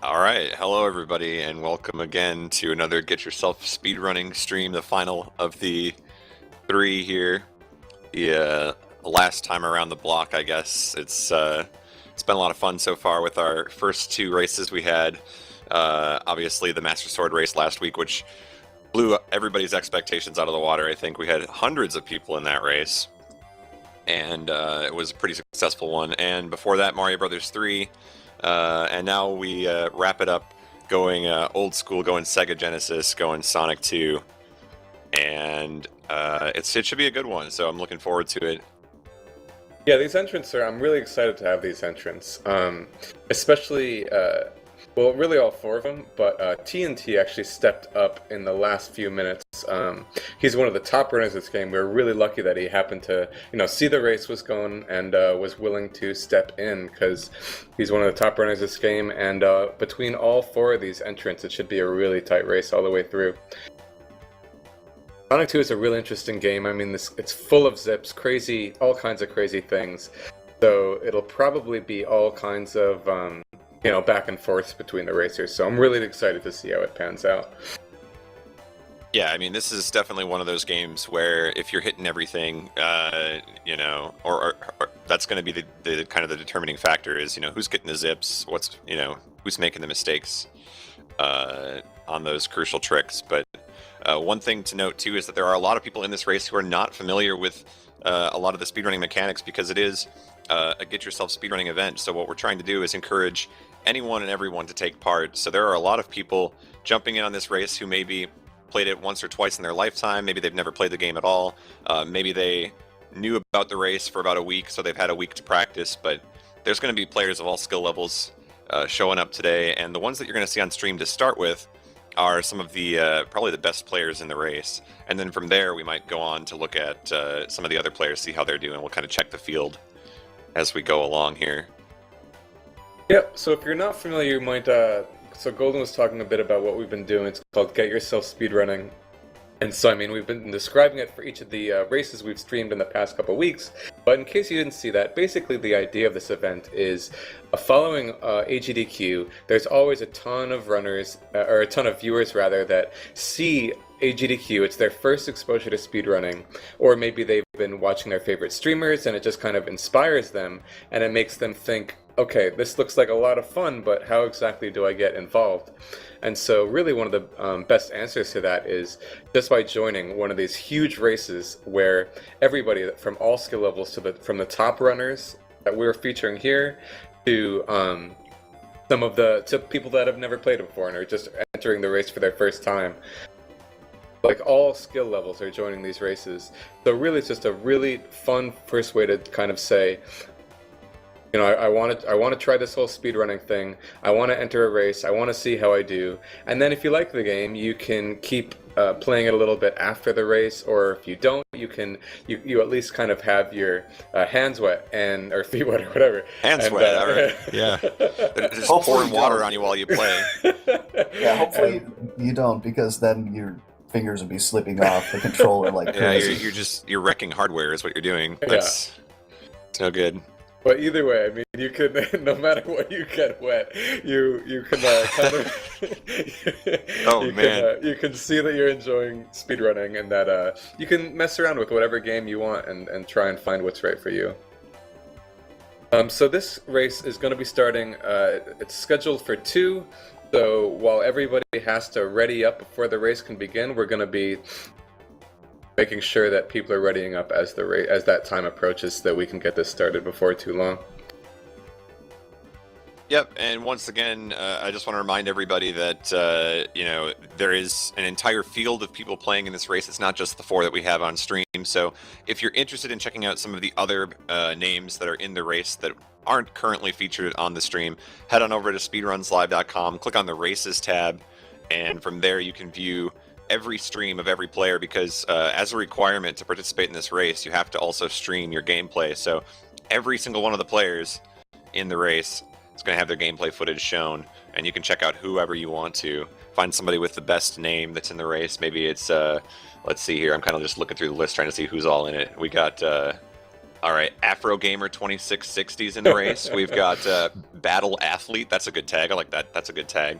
All right, hello everybody, and welcome again to another Get Yourself Speedrunning stream, the final of the three here. The last time around the block, I guess. It's been a lot of fun so far with our first two races. We had obviously the Master Sword race last week, which blew everybody's expectations out of the water. I think we had hundreds of people in that race, and it was a pretty successful one. And before that, Mario Brothers 3. And now we wrap it up going old school, going Sega Genesis, going Sonic 2. And it should be a good one, so I'm looking forward to it. Yeah, these entrants I'm really excited to have these entrants. Especially, well, really all four of them, but TNT actually stepped up in the last few minutes. He's one of the top runners of this game. We were really lucky that he happened to, see the race was going and was willing to step in because he's one of the top runners of this game. And between all four of these entrants, it should be a really tight race all the way through. Sonic 2 is a really interesting game. I mean, it's full of zips, all kinds of crazy things. So it'll probably be all kinds of, back and forth between the racers. So I'm really excited to see how it pans out. Yeah, I mean, this is definitely one of those games where if you're hitting everything, or that's going to be the kind of the determining factor is, who's getting the zips, who's making the mistakes on those crucial tricks. But one thing to note, too, is that there are a lot of people in this race who are not familiar with a lot of the speedrunning mechanics because it is a Get Yourself Speedrunning event. So what we're trying to do is encourage anyone and everyone to take part. So there are a lot of people jumping in on this race who maybe played it once or twice in their lifetime. Maybe they've never played the game at all. Maybe they knew about the race for about a week, so they've had a week to practice. But there's going to be players of all skill levels showing up today. And the ones that you're going to see on stream to start with are some of the probably the best players in the race, and then from there we might go on to look at some of the other players, see how they're doing. We'll kind of check the field as we go along here. Yep, so if you're not familiar, you might so Golden was talking a bit about what we've been doing. It's called Get Yourself Speedrunning. And so, I mean, we've been describing it for each of the races we've streamed in the past couple weeks. But in case you didn't see that, basically the idea of this event is following AGDQ, there's always a ton of runners, or a ton of viewers rather, that see AGDQ. It's their first exposure to speedrunning, or maybe they've been watching their favorite streamers and it just kind of inspires them and it makes them think, okay, this looks like a lot of fun, but how exactly do I get involved? And so really one of the best answers to that is just by joining one of these huge races where everybody from all skill levels, from the top runners that we're featuring here to to people that have never played it before and are just entering the race for their first time. Like all skill levels are joining these races. So really it's just a really fun first way to kind of say, I want to try this whole speedrunning thing. I want to enter a race. I want to see how I do. And then if you like the game, you can keep playing it a little bit after the race, or if you don't, you at least kind of have your hands wet or feet wet or whatever. Hands wet, all right. Yeah. Just pouring water on you while you play. Yeah, hopefully you don't, because then your fingers would be slipping off the controller like crazy. Yeah, you're wrecking hardware is what you're doing. It's no good. But either way, I mean, you can, no matter what you get wet, you can kind of, you can see that you're enjoying speedrunning and that you can mess around with whatever game you want and try and find what's right for you. So this race is going to be starting, it's scheduled for 2, so while everybody has to ready up before the race can begin, we're going to be making sure that people are readying up as that time approaches so that we can get this started before too long. Yep, and once again, I just want to remind everybody that there is an entire field of people playing in this race. It's not just the 4 that we have on stream. So if you're interested in checking out some of the other names that are in the race that aren't currently featured on the stream, head on over to speedrunslive.com, click on the Races tab, and from there you can view every stream of every player, because as a requirement to participate in this race, you have to also stream your gameplay. So every single one of the players in the race is going to have their gameplay footage shown, and you can check out whoever you want to. Find somebody with the best name that's in the race. Maybe it's, let's see here, I'm kind of just looking through the list trying to see who's all in it. We got All right, Afro Gamer 2660s in the race. We've got Battle Athlete. That's a good tag. I like that. That's a good tag.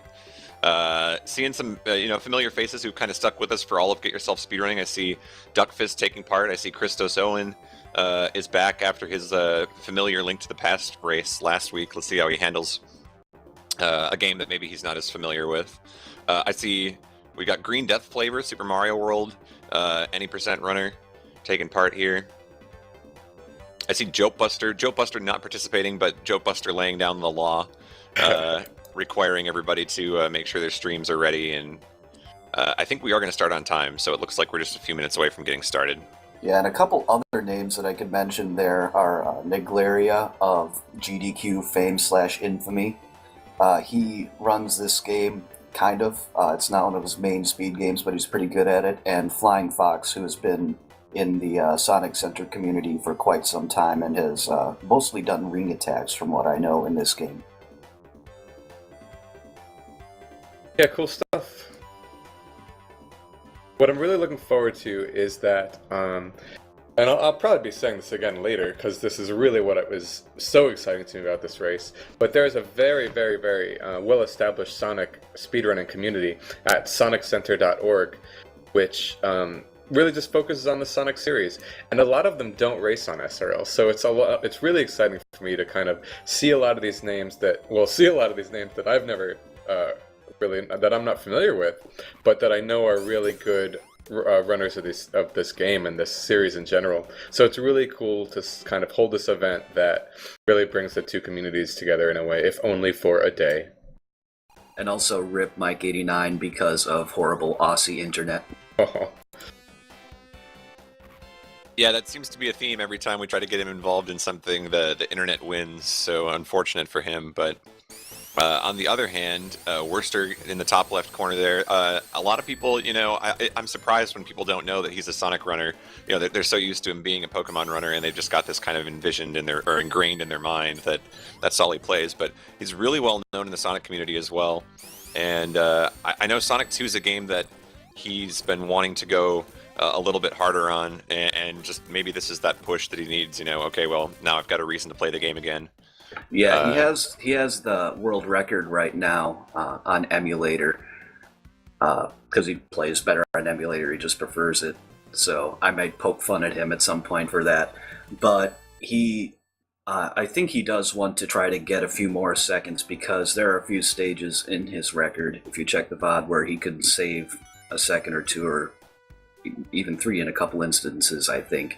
Seeing some familiar faces who kind of stuck with us for all of Get Yourself Speedrunning. I see Duckfist taking part. I see Christos Owen is back after his familiar Link to the Past race last week. Let's see how he handles a game that maybe he's not as familiar with. I see we got Green Death Flavor, Super Mario World, Any Percent Runner taking part here. I see Joke Buster. Joke Buster not participating, but Joke Buster laying down the law, requiring everybody to make sure their streams are ready. And I think we are going to start on time, so it looks like we're just a few minutes away from getting started. Yeah, and a couple other names that I could mention there are Niglaria of GDQ fame / infamy. He runs this game, kind of. It's not one of his main speed games, but he's pretty good at it. And Flying Fox, who has been in the Sonic Center community for quite some time and has mostly done ring attacks, from what I know, in this game. Yeah, cool stuff. What I'm really looking forward to is that, and I'll probably be saying this again later, because this is really what it was so exciting to me about this race, but there's a very, very, very well-established Sonic speedrunning community at soniccenter.org, which really just focuses on the Sonic series, and a lot of them don't race on SRL, so it's really exciting for me to kind of see a lot of these names that I've never that I'm not familiar with, but that I know are really good runners of this game and this series in general. So it's really cool to kind of hold this event that really brings the two communities together in a way, if only for a day. And also rip Mike89 because of horrible Aussie internet. Oh. Yeah, that seems to be a theme every time we try to get him involved in something. The internet wins, so unfortunate for him. But on the other hand, Worcester in the top left corner there, a lot of people, I'm surprised when people don't know that he's a Sonic runner. They're so used to him being a Pokemon runner, and they've just got this kind of envisioned or ingrained in their mind that that's all he plays. But he's really well known in the Sonic community as well. And I know Sonic 2 is a game that he's been wanting to go a little bit harder on, and just maybe this is that push that he needs. Okay, well, now I've got a reason to play the game again. Yeah, he has the world record right now on emulator, because he plays better on emulator. He just prefers it. So I might poke fun at him at some point for that. But I think he does want to try to get a few more seconds, because there are a few stages in his record, if you check the VOD, where he could save a second or two, or even 3 in a couple instances, I think.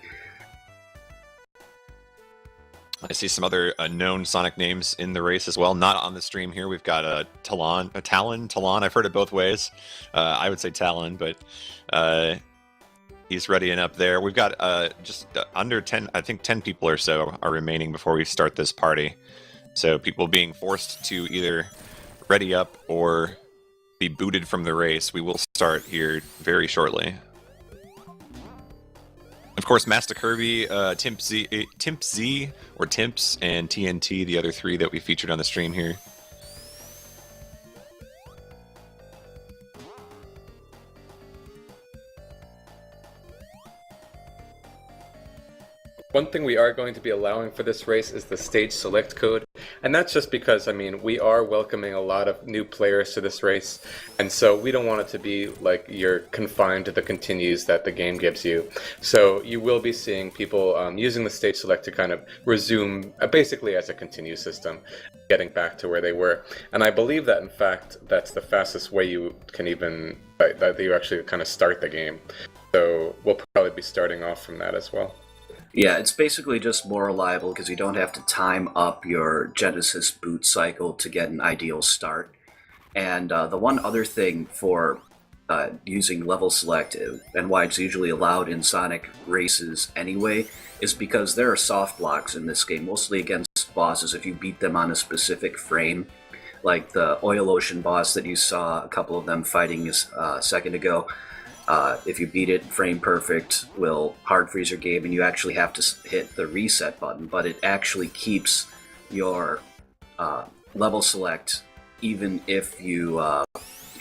I see some other known Sonic names in the race as well. Not on the stream here. We've got Talon. I've heard it both ways. I would say Talon, but he's readying up there. We've got just under 10, I think 10 people or so are remaining before we start this party. So people being forced to either ready up or be booted from the race. We will start here very shortly. Of course, Master Kirby, Timp Z, or Timps, and TNT, the other 3 that we featured on the stream here. One thing we are going to be allowing for this race is the stage select code, and that's just because, we are welcoming a lot of new players to this race, and so we don't want it to be like you're confined to the continues that the game gives you. So you will be seeing people using the stage select to kind of resume, basically as a continue system, getting back to where they were. And I believe that, in fact, that's the fastest way you can even, that you actually kind of start the game. So we'll probably be starting off from that as well. Yeah, it's basically just more reliable because you don't have to time up your Genesis boot cycle to get an ideal start. And the one other thing for using level select, and why it's usually allowed in Sonic races anyway, is because there are soft blocks in this game, mostly against bosses if you beat them on a specific frame. Like the Oil Ocean boss that you saw a couple of them fighting a second ago. If you beat it frame perfect, will hard freeze your game, and you actually have to hit the reset button, but it actually keeps your level select even if you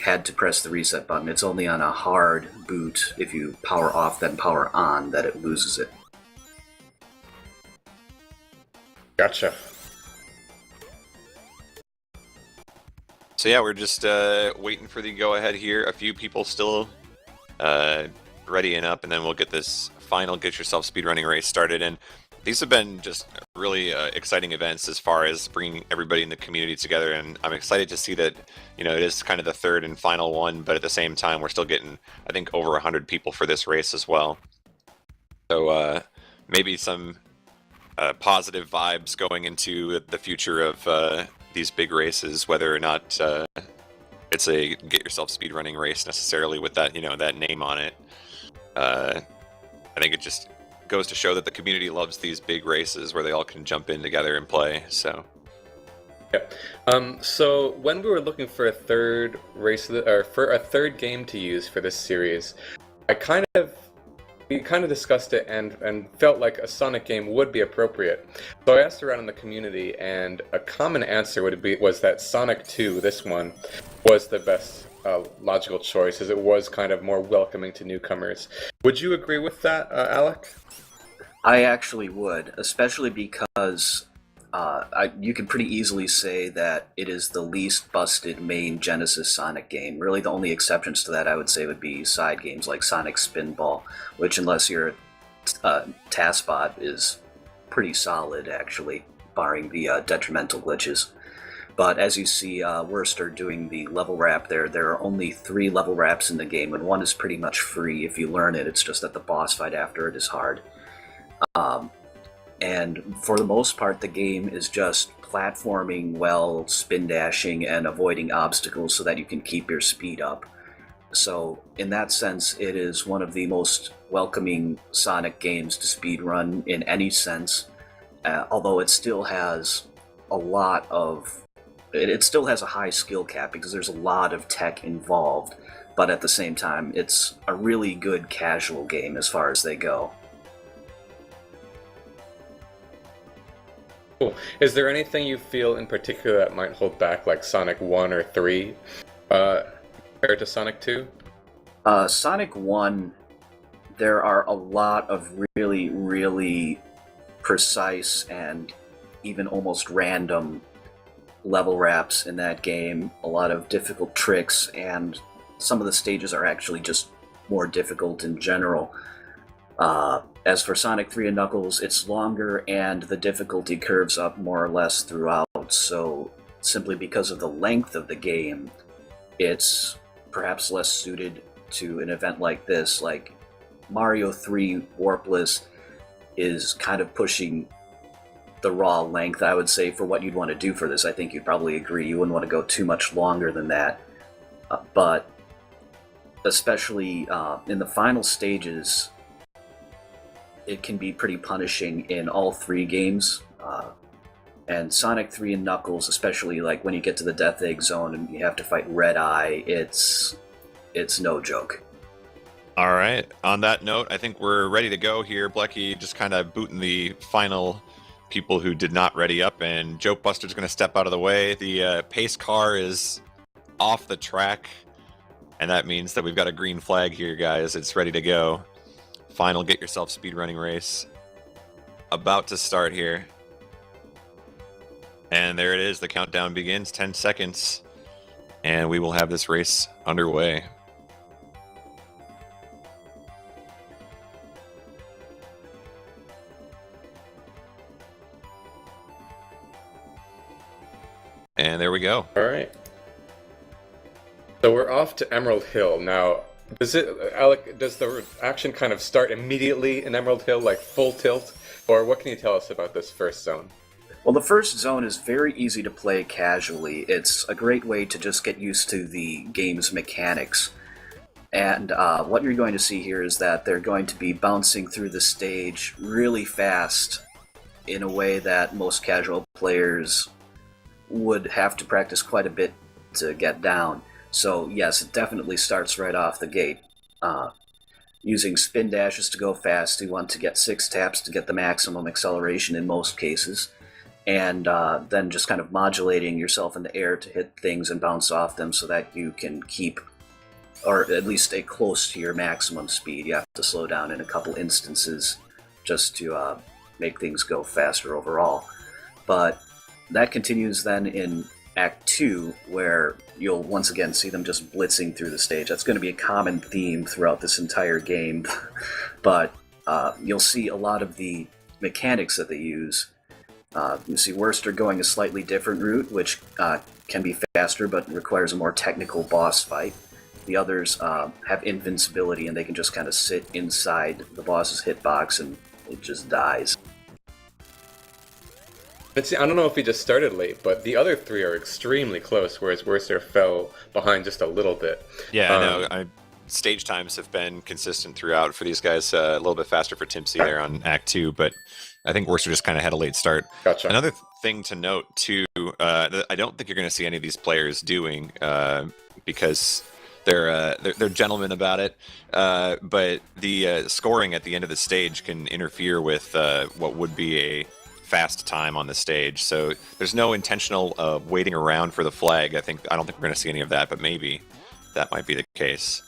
had to press the reset button. It's only on a hard boot, if you power off then power on, that it loses it. Gotcha. So yeah, we're just waiting for the go-ahead here. A few people still readying up, and then we'll get this final Get Yourself Speedrunning race started. And these have been just really exciting events as far as bringing everybody in the community together. And I'm excited to see that, you know, it is kind of the third and final one, but at the same time, we're still getting, I think, over 100 people for this race as well. So maybe some positive vibes going into the future of these big races, whether or not it's a Get Yourself Speedrunning race necessarily with that, you know, that name on it. I think it just goes to show that the community loves these big races where they all can jump in together and play. So yeah. So when we were looking for a third race, or for a third game to use for this series, we kind of discussed it and felt like a Sonic game would be appropriate. So I asked around in the community, and a common answer was that Sonic 2, this one, was the best logical choice, as it was kind of more welcoming to newcomers. Would you agree with that, Alec? I actually would, especially because you can pretty easily say that it is the least busted main Genesis Sonic game. Really, the only exceptions to that, I would say, would be side games like Sonic Spinball, which, unless you're a TASBot, is pretty solid, actually, barring the detrimental glitches. But as you see, Worcester doing the level wrap there are only 3 level wraps in the game, and one is pretty much free if you learn it. It's just that the boss fight after it is hard. And for the most part, the game is just platforming well, spin dashing, and avoiding obstacles so that you can keep your speed up. So in that sense, it is one of the most welcoming Sonic games to speedrun in any sense, although it still has a lot of... It still has a high skill cap because there's a lot of tech involved, but at the same time, it's a really good casual game as far as they go. Cool. Is there anything you feel in particular that might hold back, like Sonic 1 or 3, compared to Sonic 2? Sonic 1, there are a lot of really, really precise and even almost random level wraps in that game. A lot of difficult tricks, and some of the stages are actually just more difficult in general. As for Sonic 3 and Knuckles, it's longer and the difficulty curves up more or less throughout, so simply because of the length of the game, it's perhaps less suited to an event like this. Like Mario 3 Warpless is kind of pushing the raw length, I would say, for what you'd want to do for this. I think you'd probably agree you wouldn't want to go too much longer than that. But especially in the final stages, it can be pretty punishing in all 3 games. And Sonic 3 and Knuckles, especially like when you get to the Death Egg Zone and you have to fight Red Eye, it's no joke. all right, on that note, I think we're ready to go here. Blechy just kind of booting the final people who did not ready up, and Joke Buster's going to step out of the way. The pace car is off the track, and that means that we've got a green flag here, guys. It's ready to go. Final Get Yourself Speedrunning race about to start here. And there it is. The countdown begins. 10 seconds. And we will have this race underway. And there we go. All right. So we're off to Emerald Hill now. Alec, does the action kind of start immediately in Emerald Hill, like full tilt? Or what can you tell us about this first zone? Well, the first zone is very easy to play casually. It's a great way to just get used to the game's mechanics. And what you're going to see here is that they're going to be bouncing through the stage really fast in a way that most casual players would have to practice quite a bit to get down. So yes, it definitely starts right off the gate. Using spin dashes to go fast, you want to get 6 taps to get the maximum acceleration in most cases, and then just kind of modulating yourself in the air to hit things and bounce off them so that you can keep, or at least stay close to your maximum speed. You have to slow down in a couple instances just to make things go faster overall. But that continues then in Act 2, where you'll once again see them just blitzing through the stage. That's going to be a common theme throughout this entire game, but you'll see a lot of the mechanics that they use. You see Worcester going a slightly different route, which can be faster but requires a more technical boss fight. The others have invincibility, and they can just kind of sit inside the boss's hitbox and it just dies. I don't know if he just started late, but the other three are extremely close, whereas Worcester fell behind just a little bit. Yeah, I know. Stage times have been consistent throughout for these guys. A little bit faster for Timpsy there on Act 2, but I think Worcester just kind of had a late start. Gotcha. Another thing to note, too, that I don't think you're going to see any of these players doing because they're gentlemen about it, but the scoring at the end of the stage can interfere with what would be a fast time on the stage. So there's no intentional waiting around for the flag. I don't think we're going to see any of that, but maybe that might be the case.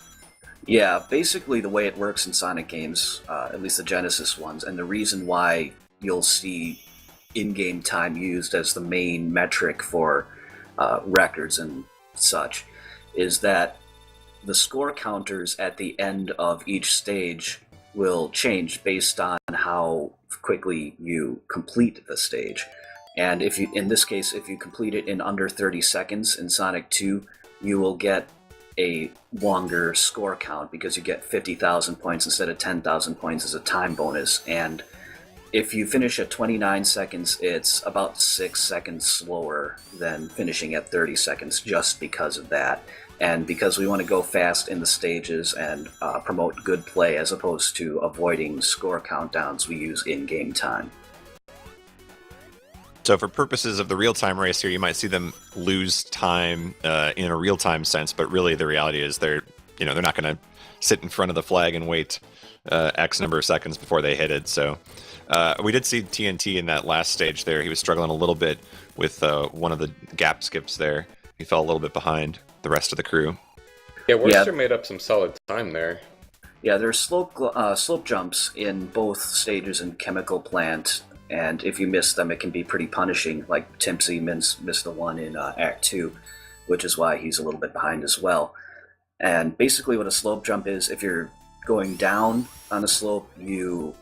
Yeah, basically the way it works in Sonic games, at least the Genesis ones, and the reason why you'll see in-game time used as the main metric for records and such, is that the score counters at the end of each stage will change based on how quickly you complete the stage. And if you, in this case, if you complete it in under 30 seconds in Sonic 2, you will get a longer score count because you get 50,000 points instead of 10,000 points as a time bonus. And if you finish at 29 seconds, it's about 6 seconds slower than finishing at 30 seconds just because of that. And because we want to go fast in the stages and promote good play as opposed to avoiding score countdowns, we use in-game time. So for purposes of the real-time race here, you might see them lose time in a real-time sense, but really the reality is they're not going to sit in front of the flag and wait X number of seconds before they hit it. So we did see TNT in that last stage there. He was struggling a little bit with one of the gap skips there. He fell a little bit behind the rest of the crew. Yeah, Worcester made up some solid time there. Yeah, there's slope jumps in both stages in Chemical Plant, and if you miss them, it can be pretty punishing. Like Timpsy missed the one in Act 2, which is why he's a little bit behind as well. And basically what a slope jump is, if you're going down on a slope, you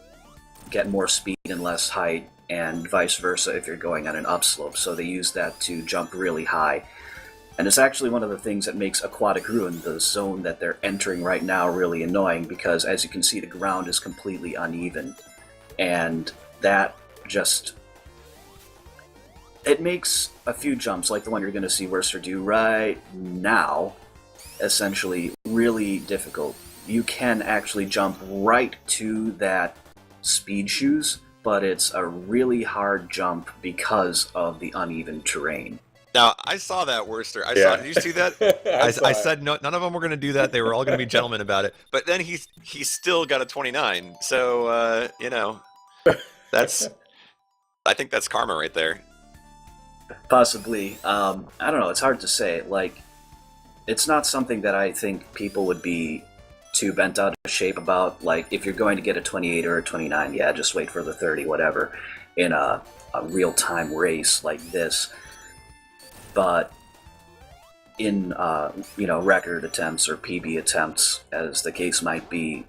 get more speed and less height, and vice versa if you're going on an upslope. So they use that to jump really high. And it's actually one of the things that makes Aquatic Ruin, the zone that they're entering right now, really annoying, because as you can see, the ground is completely uneven. And that just... it makes a few jumps, like the one you're going to see Worcester do right now, essentially really difficult. You can actually jump right to that speed shoes, but it's a really hard jump because of the uneven terrain. Now, I saw that, Worcester. Did you see that? I said no, none of them were going to do that. They were all going to be gentlemen about it. But then he still got a 29. So, that's... I think that's karma right there. Possibly. I don't know. It's hard to say. Like, it's not something that I think people would be too bent out of shape about. Like, if you're going to get a 28 or a 29, yeah, just wait for the 30, whatever, in a real-time race like this. But in record attempts or PB attempts, as the case might be,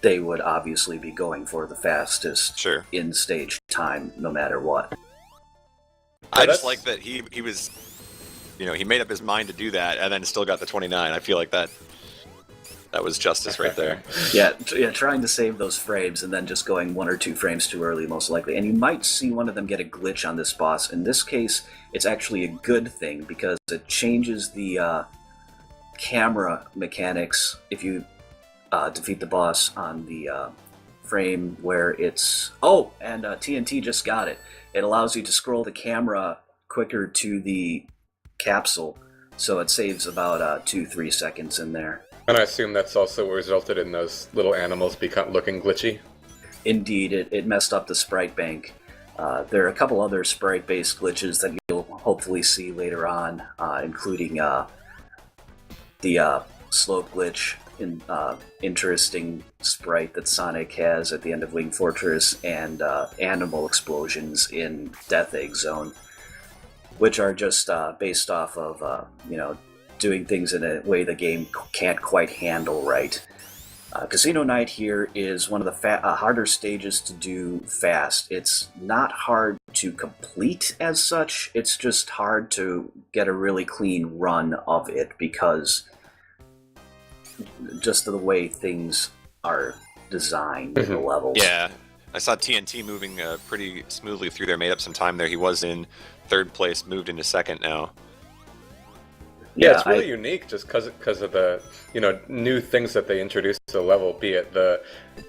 they would obviously be going for the fastest in-stage time, no matter what. I just like that he was, he made up his mind to do that, and then still got the 29. I feel like that was justice right there. Yeah, trying to save those frames and then just going 1 or 2 frames too early, most likely. And you might see one of them get a glitch on this boss. In this case, it's actually a good thing because it changes the camera mechanics if you defeat the boss on the frame where it's... Oh, and TNT just got it. It allows you to scroll the camera quicker to the capsule, so it saves about 2-3 seconds in there. And I assume that's also what resulted in those little animals looking glitchy? Indeed, it messed up the sprite bank. There are a couple other sprite-based glitches that you'll hopefully see later on, including the slope glitch interesting sprite that Sonic has at the end of Wing Fortress, and animal explosions in Death Egg Zone, which are just based off of doing things in a way the game can't quite handle right. Casino Night here is one of the harder stages to do fast. It's not hard to complete as such, it's just hard to get a really clean run of it because just the way things are designed in the levels. Yeah, I saw TNT moving pretty smoothly through there, made up some time there. He was in third place, moved into second now. Yeah, it's really unique just because of the new things that they introduced to the level. Be it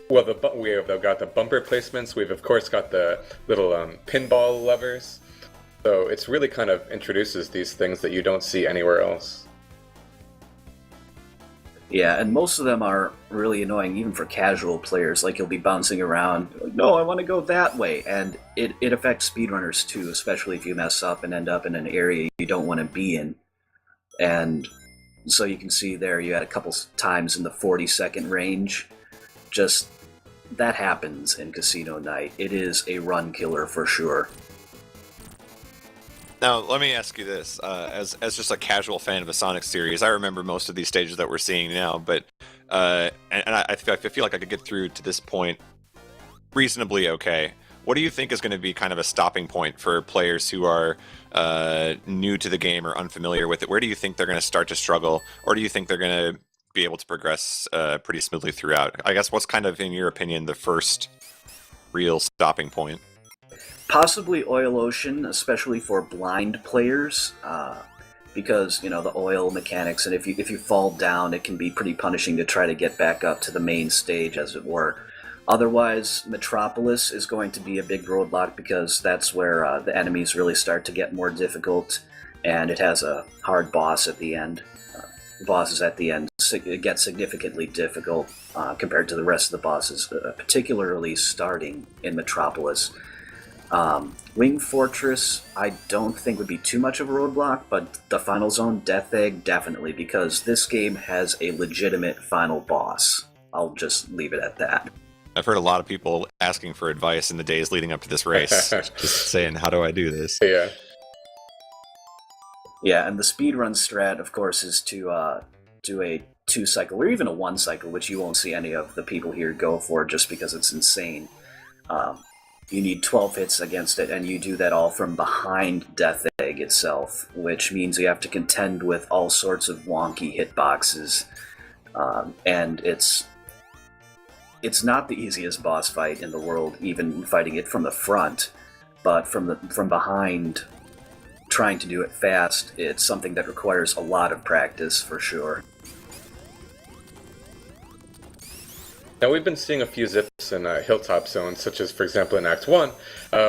we've got the bumper placements. We've of course got the little pinball levers. So it's really kind of introduces these things that you don't see anywhere else. Yeah, and most of them are really annoying even for casual players. Like you'll be bouncing around, like, no, I want to go that way, and it affects speedrunners too, especially if you mess up and end up in an area you don't want to be in. And so you can see there you had a couple times in the 40-second range. Just that happens in Casino Night. It is a run killer for sure. Now, let me ask you this. As just a casual fan of the Sonic series, I remember most of these stages that we're seeing now, but I feel like I could get through to this point reasonably okay. What do you think is going to be kind of a stopping point for players who are new to the game or unfamiliar with it? Where do you think they're going to start to struggle, or do you think they're going to be able to progress pretty smoothly throughout? I guess what's kind of, in your opinion, the first real stopping point? Possibly Oil Ocean, especially for blind players, because the oil mechanics, and if you fall down, it can be pretty punishing to try to get back up to the main stage, as it were. Otherwise, Metropolis is going to be a big roadblock because that's where the enemies really start to get more difficult, and it has a hard boss at the end. Bosses at the end get significantly difficult compared to the rest of the bosses, particularly starting in Metropolis. Wing Fortress, I don't think would be too much of a roadblock, but the final zone, Death Egg, definitely, because this game has a legitimate final boss. I'll just leave it at that. I've heard a lot of people asking for advice in the days leading up to this race, just saying, how do I do this? Yeah. Yeah, and the speedrun strat, of course, is to do a 2-cycle, or even a 1-cycle, which you won't see any of the people here go for just because it's insane. You need 12 hits against it, and you do that all from behind Death Egg itself, which means you have to contend with all sorts of wonky hitboxes, and it's not the easiest boss fight in the world, even fighting it from the front, but from behind, trying to do it fast, it's something that requires a lot of practice for sure. Now, we've been seeing a few zips in hilltop zones, such as, for example, in Act 1,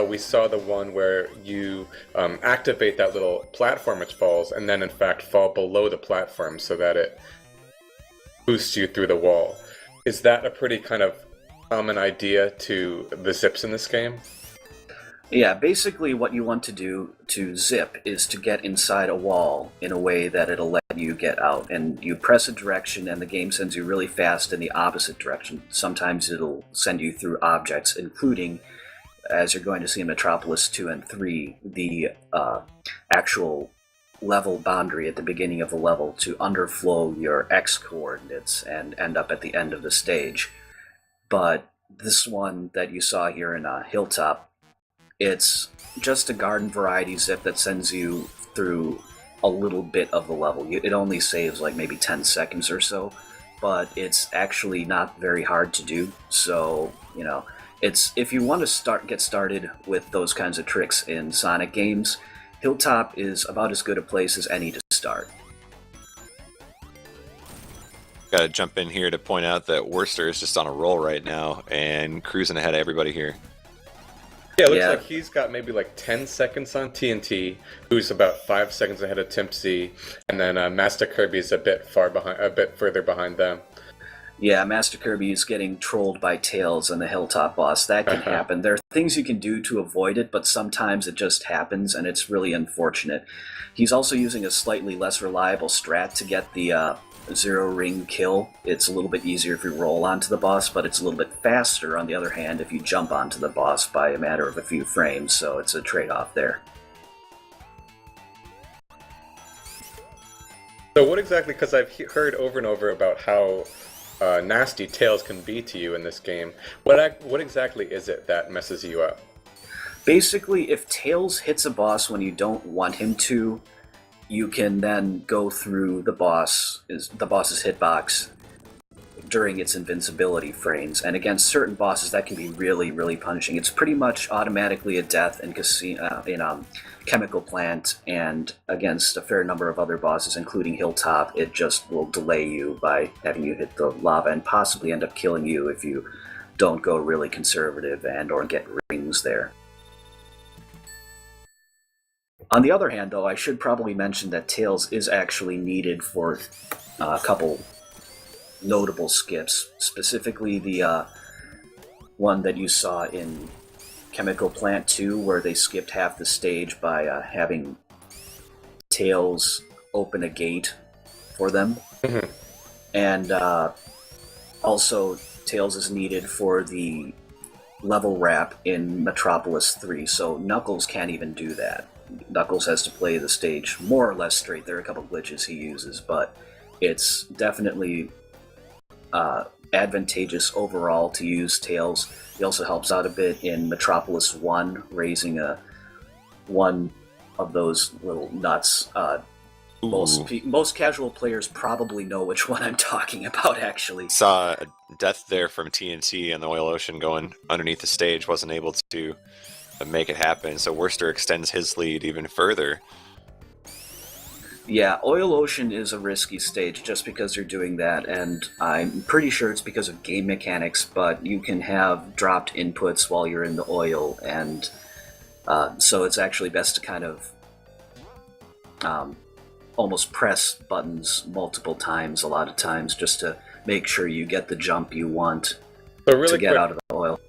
we saw the one where you activate that little platform which falls, and then, in fact, fall below the platform so that it boosts you through the wall. Is that a pretty kind of common idea to the zips in this game? Yeah, basically what you want to do to zip is to get inside a wall in a way that it'll let you get out. And you press a direction and the game sends you really fast in the opposite direction. Sometimes it'll send you through objects, including, as you're going to see in Metropolis 2 and 3, the actual level boundary at the beginning of the level to underflow your X coordinates and end up at the end of the stage. But this one that you saw here in Hilltop, it's just a garden variety zip that sends you through a little bit of the level. It only saves like maybe 10 seconds or so, but it's actually not very hard to do. So, it's if you want to get started with those kinds of tricks in Sonic games, Hilltop is about as good a place as any to start. Got to jump in here to point out that Worcester is just on a roll right now and cruising ahead of everybody here. Yeah, it looks like he's got maybe like 10 seconds on TNT, who's about 5 seconds ahead of Timpsy, and then Master Kirby's a bit further behind them. Yeah, Master Kirby is getting trolled by Tails and the Hilltop boss. That can happen. There are things you can do to avoid it, but sometimes it just happens, and it's really unfortunate. He's also using a slightly less reliable strat to get the zero ring kill. It's a little bit easier if you roll onto the boss, but it's a little bit faster, on the other hand, if you jump onto the boss by a matter of a few frames, so it's a trade-off there. So what exactly, because I've heard over and over about how nasty Tails can be to you in this game, what exactly is it that messes you up? Basically, if Tails hits a boss when you don't want him to, you can then go through the boss's hitbox during its invincibility frames, and against certain bosses that can be really, really punishing. It's pretty much automatically a death in Chemical Plant, and against a fair number of other bosses, including Hilltop, it just will delay you by having you hit the lava and possibly end up killing you if you don't go really conservative and or get rings there. On the other hand, though, I should probably mention that Tails is actually needed for a couple notable skips, specifically the one that you saw in Chemical Plant 2, where they skipped half the stage by having Tails open a gate for them. And also, Tails is needed for the level wrap in Metropolis 3, so Knuckles can't even do that. Knuckles has to play the stage more or less straight. There are a couple glitches he uses, but it's definitely advantageous overall to use Tails. He also helps out a bit in Metropolis 1, raising one of those little nuts. Most casual players probably know which one I'm talking about, actually. Saw a death there from TNT and the Oil Ocean going underneath the stage, wasn't able to make it happen, so Worcester extends his lead even further. Yeah, Oil Ocean is a risky stage just because you're doing that, and I'm pretty sure it's because of game mechanics, but you can have dropped inputs while you're in the oil, and so it's actually best to kind of almost press buttons multiple times, a lot of times, just to make sure you get the jump you want to get out of the oil.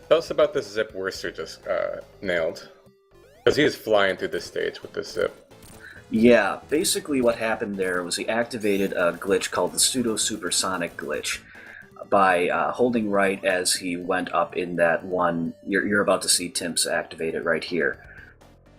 Tell us about this zip Worcester just nailed. Because he is flying through this stage with this zip. Yeah, basically what happened there was he activated a glitch called the pseudo-supersonic glitch by holding right as he went up in that one. You're about to see Timps activate it right here.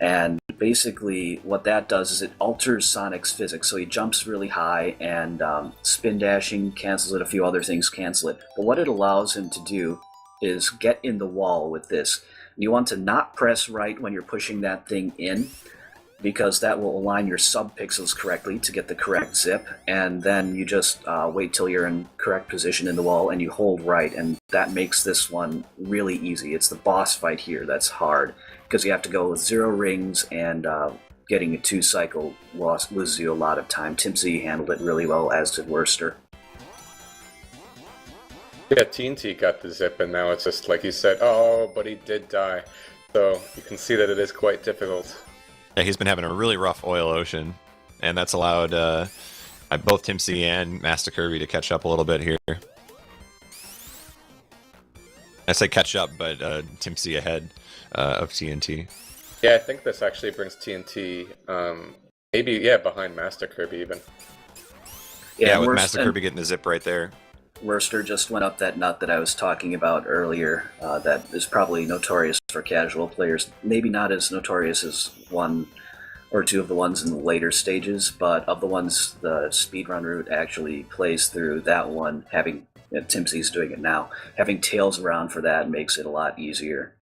And basically what that does is it alters Sonic's physics, so he jumps really high, and spin dashing cancels it, a few other things cancel it. But what it allows him to do is get in the wall with this. You want to not press right when you're pushing that thing in, because that will align your sub-pixels correctly to get the correct zip, and then you just wait till you're in correct position in the wall and you hold right, and that makes this one really easy. It's the boss fight here that's hard, because you have to go with 0 rings, and getting a 2-cycle loses you a lot of time. Timpsy handled it really well, as did Worcester. Yeah, TNT got the zip, and now it's just like you said, oh, but he did die. So you can see that it is quite difficult. Yeah, he's been having a really rough Oil Ocean, and that's allowed both Timpsy and Master Kirby to catch up a little bit here. I say catch up, but Timpsy ahead of TNT. Yeah, I think this actually brings TNT, maybe, behind Master Kirby even. Yeah, with Master Kirby getting the zip right there. Worcester just went up that nut that I was talking about earlier, that is probably notorious for casual players. Maybe not as notorious as one or two of the ones in the later stages, but of the ones the speedrun route actually plays through, that one, having Timpsy's doing it now, having Tails around for that makes it a lot easier.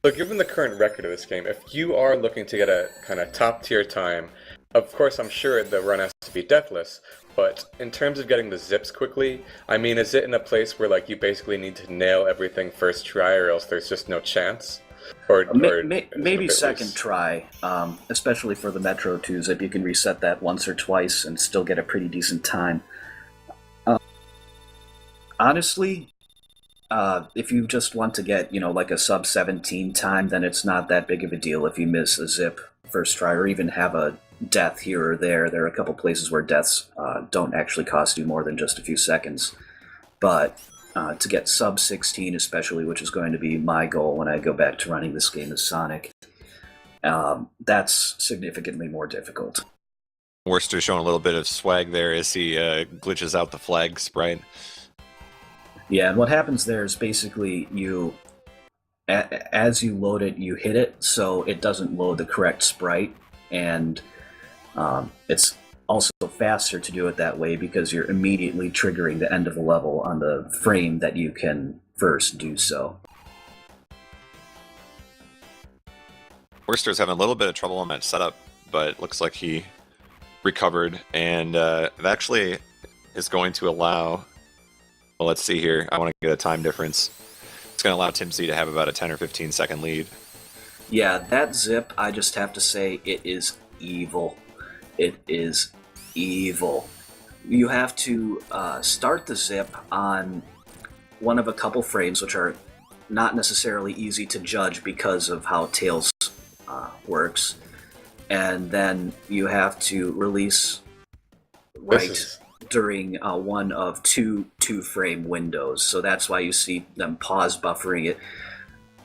So given the current record of this game, if you are looking to get a kind of top-tier time, of course I'm sure the run has to be deathless, but in terms of getting the zips quickly, I mean, is it in a place where like you basically need to nail everything first try, or else there's just no chance? Maybe second try, especially for the Metro 2 zip. You can reset that once or twice and still get a pretty decent time. Honestly, if you just want to get, like a sub-17 time, then it's not that big of a deal if you miss a zip first try, or even have a death here or there. There are a couple places where deaths don't actually cost you more than just a few seconds. But to get sub 16 especially, which is going to be my goal when I go back to running this game as Sonic, that's significantly more difficult. Worcester showing a little bit of swag there as he glitches out the flag sprite. Yeah, and what happens there is basically as you load it, you hit it, so it doesn't load the correct sprite, and it's also faster to do it that way because you're immediately triggering the end of the level on the frame that you can first do so. Worcester's having a little bit of trouble on that setup, but it looks like he recovered, and it actually is going to allow, well, let's see here, I want to get a time difference. It's going to allow Tim C to have about a 10 or 15 second lead. Yeah, that zip, I just have to say, it is evil. It is evil. You have to start the zip on one of a couple frames, which are not necessarily easy to judge because of how Tails works, and then you have to release during one of two frame windows, so that's why you see them pause buffering it.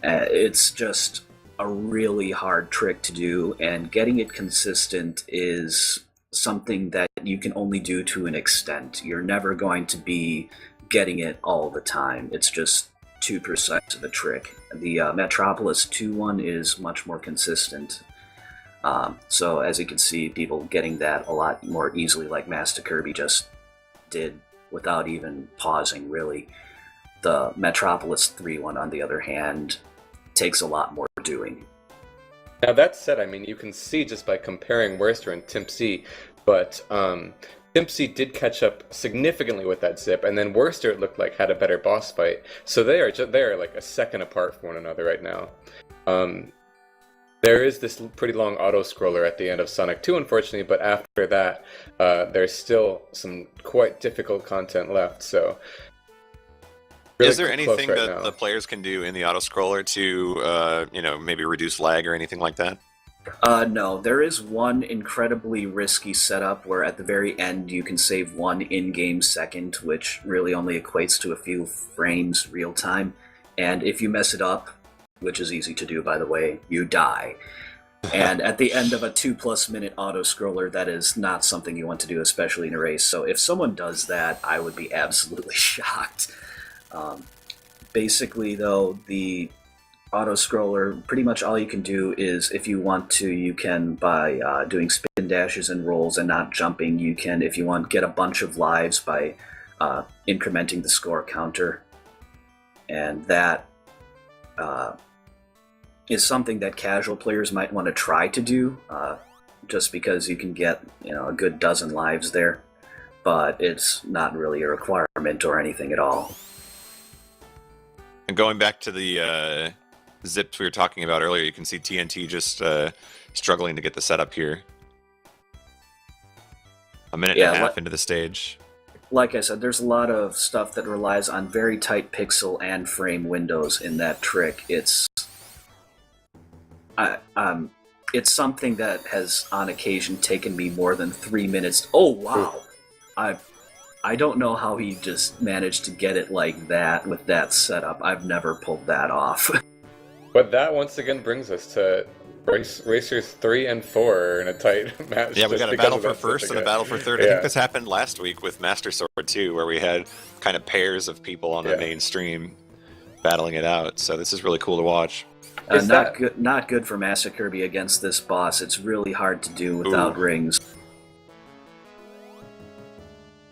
It's just a really hard trick to do, and getting it consistent is something that you can only do to an extent. You're never going to be getting it all the time. It's just too precise of a trick. The Metropolis 2 one is much more consistent. So as you can see, people getting that a lot more easily, like Master Kirby just did without even pausing, really. The Metropolis 3 one, on the other hand, takes a lot more doing. Now that said, I mean, you can see just by comparing Worcester and Tim C, but Tim C did catch up significantly with that zip, and then Worcester, it looked like, had a better boss fight. So they are like a second apart from one another right now. There is this pretty long auto-scroller at the end of Sonic 2, unfortunately, but after that, there's still some quite difficult content left, so... Really is there anything right that now. the players can do in the auto-scroller to, maybe reduce lag or anything like that? No, there is one incredibly risky setup where at the very end you can save one in-game second, which really only equates to a few frames real-time, and if you mess it up, which is easy to do, by the way, you die. And at the end of a 2+ minute auto-scroller, that is not something you want to do, especially in a race. So if someone does that, I would be absolutely shocked. Basically, though, the auto-scroller, pretty much all you can do is, if you want to, you can, by doing spin dashes and rolls and not jumping, you can, if you want, get a bunch of lives by incrementing the score counter. And that is something that casual players might want to try to do, just because you can get a good dozen lives there, but it's not really a requirement or anything at all. And going back to the zips we were talking about earlier, you can see TNT just struggling to get the setup here. A minute and a half into the stage. Like I said, there's a lot of stuff that relies on very tight pixel and frame windows in that trick. It's something that has on occasion taken me more than 3 minutes. Oh wow! I don't know how he just managed to get it like that with that setup. I've never pulled that off. But that once again brings us to Racers 3 and 4 in a tight match. Yeah, we got a battle for first and a battle for third. I think this happened last week with Master Sword too, where we had kind of pairs of people on the main stream battling it out. So this is really cool to watch. Not good for Master Kirby against this boss. It's really hard to do without rings.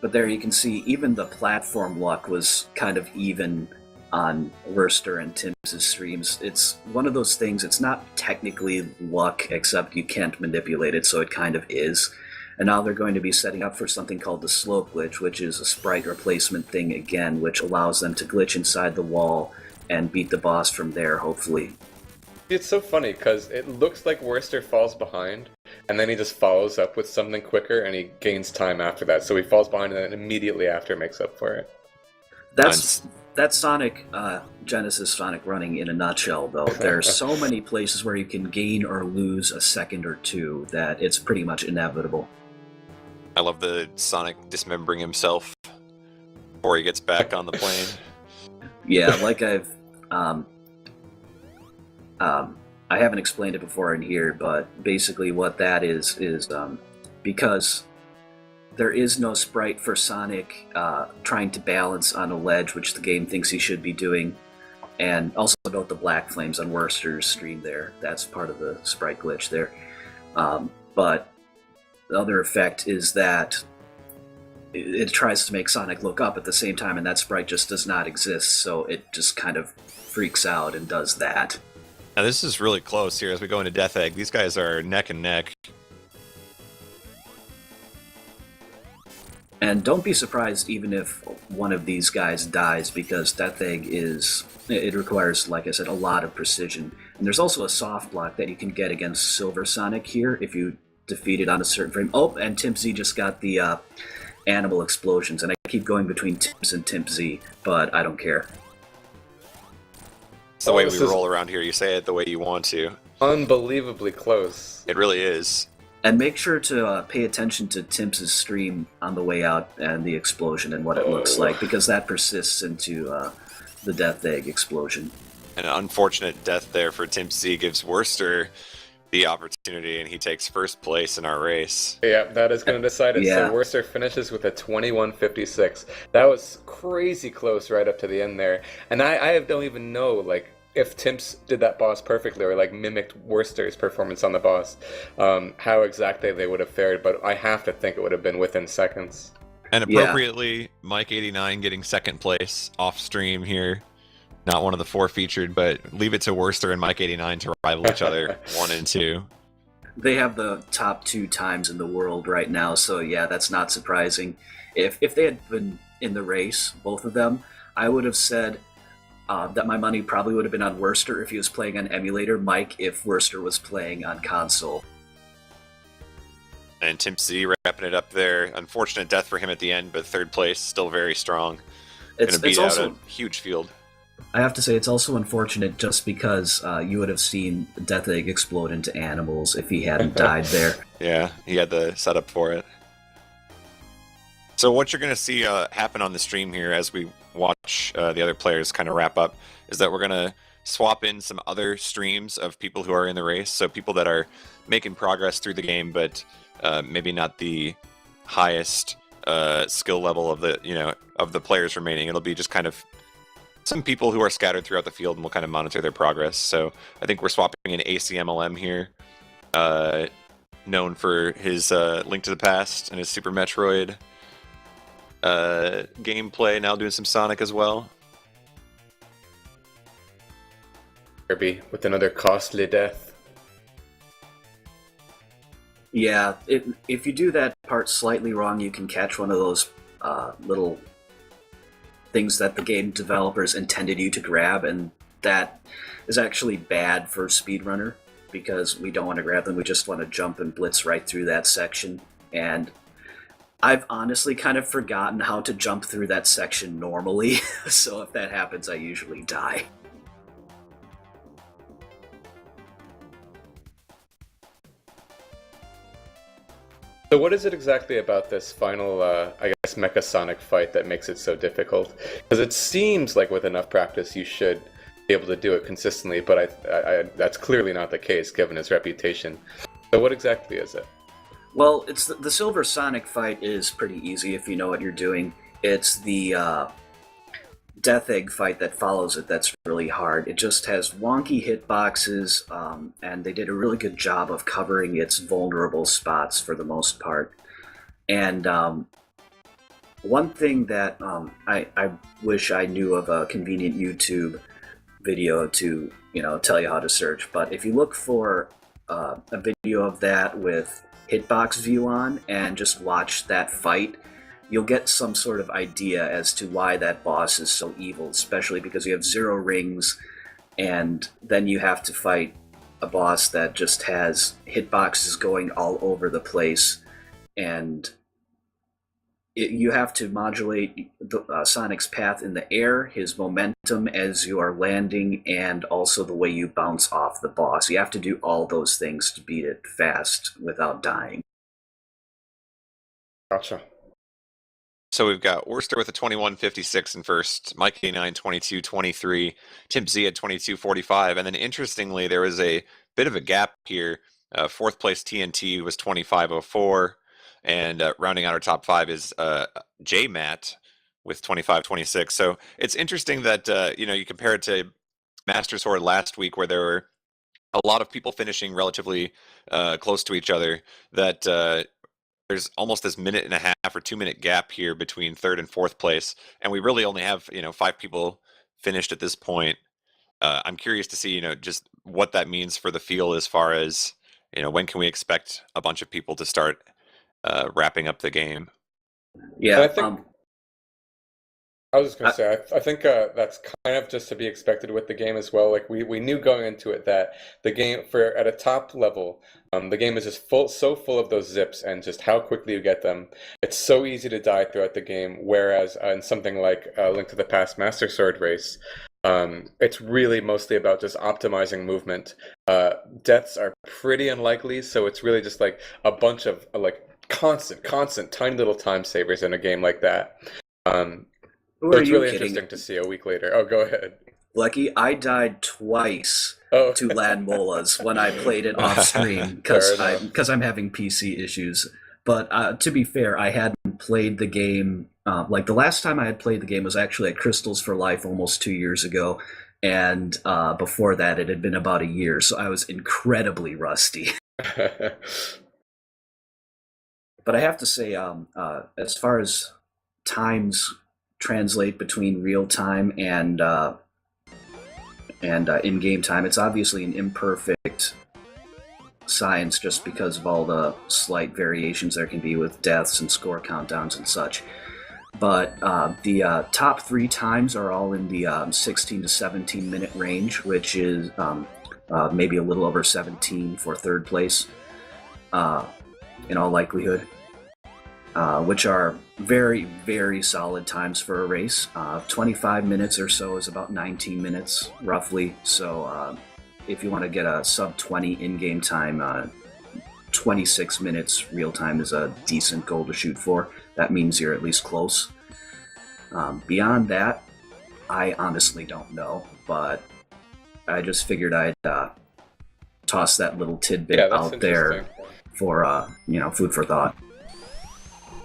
But there you can see, even the platform luck was kind of even on Worcester and Tim's streams. It's one of those things, it's not technically luck, except you can't manipulate it, so it kind of is. And now they're going to be setting up for something called the Sluip glitch, which is a sprite replacement thing again, which allows them to glitch inside the wall and beat the boss from there, hopefully. It's so funny, because it looks like Worcester falls behind, and then he just follows up with something quicker, and he gains time after that. So he falls behind, and then immediately after makes up for it. That's Sonic, Genesis Sonic running in a nutshell, though. There are so many places where you can gain or lose a second or two that it's pretty much inevitable. I love the Sonic dismembering himself before he gets back on the plane. Yeah, like I haven't explained it before in here, but basically what that is because there is no sprite for Sonic trying to balance on a ledge, which the game thinks he should be doing, and also note the black flames on Worcester's stream there. That's part of the sprite glitch there. But the other effect is that it tries to make Sonic look up at the same time, and that sprite just does not exist, so it just kind of freaks out and does that. Now this is really close here as we go into Death Egg. These guys are neck and neck. And don't be surprised even if one of these guys dies, because Death Egg it requires, like I said, a lot of precision. And there's also a soft block that you can get against Silver Sonic here if you defeat it on a certain frame. Oh, and Timp Z just got the animal explosions, and I keep going between Timps and Timp Z, but I don't care. It's the way we roll around here. You say it the way you want to. Unbelievably close. It really is. And make sure to pay attention to Timps' stream on the way out and the explosion and what it looks like, because that persists into the Death Egg explosion. An unfortunate death there for Timp Z gives Worcester the opportunity, and he takes first place in our race. Yeah, that is going to decide it. Yeah. So Worcester finishes with a 21:56. That was crazy close right up to the end there. And I don't even know, like, if Timps did that boss perfectly or, like, mimicked Worcester's performance on the boss, how exactly they would have fared. But I have to think it would have been within seconds. And appropriately, Mike89 getting second place off stream here. Not one of the four featured, but leave it to Worcester and Mike89 to rival each other 1 and 2. They have the top 2 times in the world right now, so yeah, that's not surprising. If they had been in the race, both of them, I would have said that my money probably would have been on Worcester if he was playing on emulator, Mike if Worcester was playing on console. And Timp Z wrapping it up there. Unfortunate death for him at the end, but third place, still very strong. Going to beat out a huge field. I have to say, it's also unfortunate just because you would have seen Death Egg explode into animals if he hadn't died there. Yeah, he had the setup for it. So what you're going to see happen on the stream here as we watch the other players kind of wrap up is that we're going to swap in some other streams of people who are in the race. So people that are making progress through the game, but maybe not the highest skill level of the players remaining. It'll be just kind of some people who are scattered throughout the field, and we'll kind of monitor their progress. So I think we're swapping in ACMLM here, known for his Link to the Past and his Super Metroid gameplay, now doing some Sonic as well. Kirby with another costly death. Yeah, if you do that part slightly wrong, you can catch one of those little things that the game developers intended you to grab, and that is actually bad for speedrunner, because we don't want to grab them, we just want to jump and blitz right through that section. And I've honestly kind of forgotten how to jump through that section normally, so if that happens, I usually die. So what is it exactly about this final, I guess, Mecha Sonic fight that makes it so difficult? Because it seems like with enough practice you should be able to do it consistently, but I that's clearly not the case given his reputation. So what exactly is it? Well, it's the Silver Sonic fight is pretty easy if you know what you're doing. It's the Death Egg fight that follows it that's really hard. It just has wonky hitboxes, and they did a really good job of covering its vulnerable spots for the most part. And one thing that I wish I knew of a convenient YouTube video to tell you how to search, but if you look for a video of that with hitbox view on and just watch that fight, you'll get some sort of idea as to why that boss is so evil, especially because you have 0 rings, and then you have to fight a boss that just has hitboxes going all over the place, and you have to modulate Sonic's path in the air, his momentum as you are landing, and also the way you bounce off the boss. You have to do all those things to beat it fast without dying. Gotcha. So we've got Worcester with a 21.56 in first, Mike 89 22.23, Tim Z at 22.45, and then interestingly there was a bit of a gap here. Fourth place TNT was 25.04, and rounding out our top five is J Matt with 25.26. So it's interesting that you compare it to Master Sword last week where there were a lot of people finishing relatively close to each other. That there's almost this minute and a half or 2 minute gap here between third and fourth place, and we really only have 5 people finished at this point. I'm curious to see just what that means for the field as far as when can we expect a bunch of people to start wrapping up the game. Yeah, I think I was just going to say, I think that's kind of just to be expected with the game as well. Like we knew going into it that the game at a top level, the game is just so full of those zips and just how quickly you get them. It's so easy to die throughout the game. Whereas in something like Link to the Past Master Sword race, it's really mostly about just optimizing movement. Deaths are pretty unlikely, so it's really just like a bunch of like constant, tiny little time savers in a game like that. So it's really interesting to see a week later. Oh, go ahead. Blechy, I died twice Oh. to Lad Molas when I played it off screen because I'm having PC issues. But to be fair, I hadn't played the game. Like the last time I had played the game was actually at Crystals for Life almost 2 years ago. And before that, it had been about a year. So I was incredibly rusty. But I have to say, as far as times translate between real time and in-game time, it's obviously an imperfect science just because of all the slight variations there can be with deaths and score countdowns and such. But the top 3 times are all in the 16 to 17 minute range, which is maybe a little over 17 for third place in all likelihood. Which are very, very solid times for a race. 25 minutes or so is about 19 minutes, roughly. So if you want to get a sub-20 in-game time, 26 minutes real time is a decent goal to shoot for. That means you're at least close. Beyond that, I honestly don't know, but I just figured I'd toss that little tidbit out there for food for thought.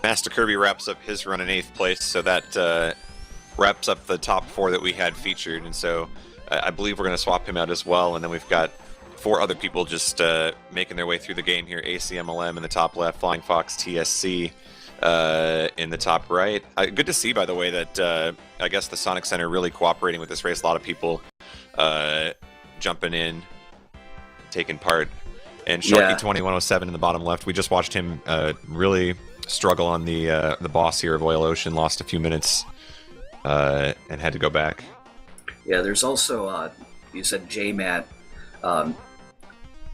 Master Kirby wraps up his run in 8th place, so that wraps up the top 4 that we had featured, and so I believe we're going to swap him out as well, and then we've got 4 other people just making their way through the game here. ACMLM in the top left, Flying Fox TSC in the top right. Good to see, by the way, that I guess the Sonic Center really cooperating with this race. A lot of people jumping in, taking part. And Sharky2107 in the bottom left, we just watched him really struggle on the boss here of Oil Ocean, lost a few minutes and had to go back. Yeah, there's also, you said J-Matt.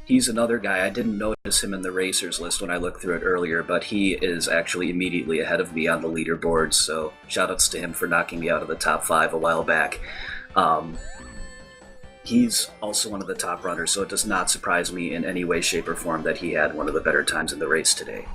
He's another guy. I didn't notice him in the racers list when I looked through it earlier, but he is actually immediately ahead of me on the leaderboard, so shoutouts to him for knocking me out of the top 5 a while back. He's also one of the top runners, so it does not surprise me in any way, shape, or form that he had one of the better times in the race today.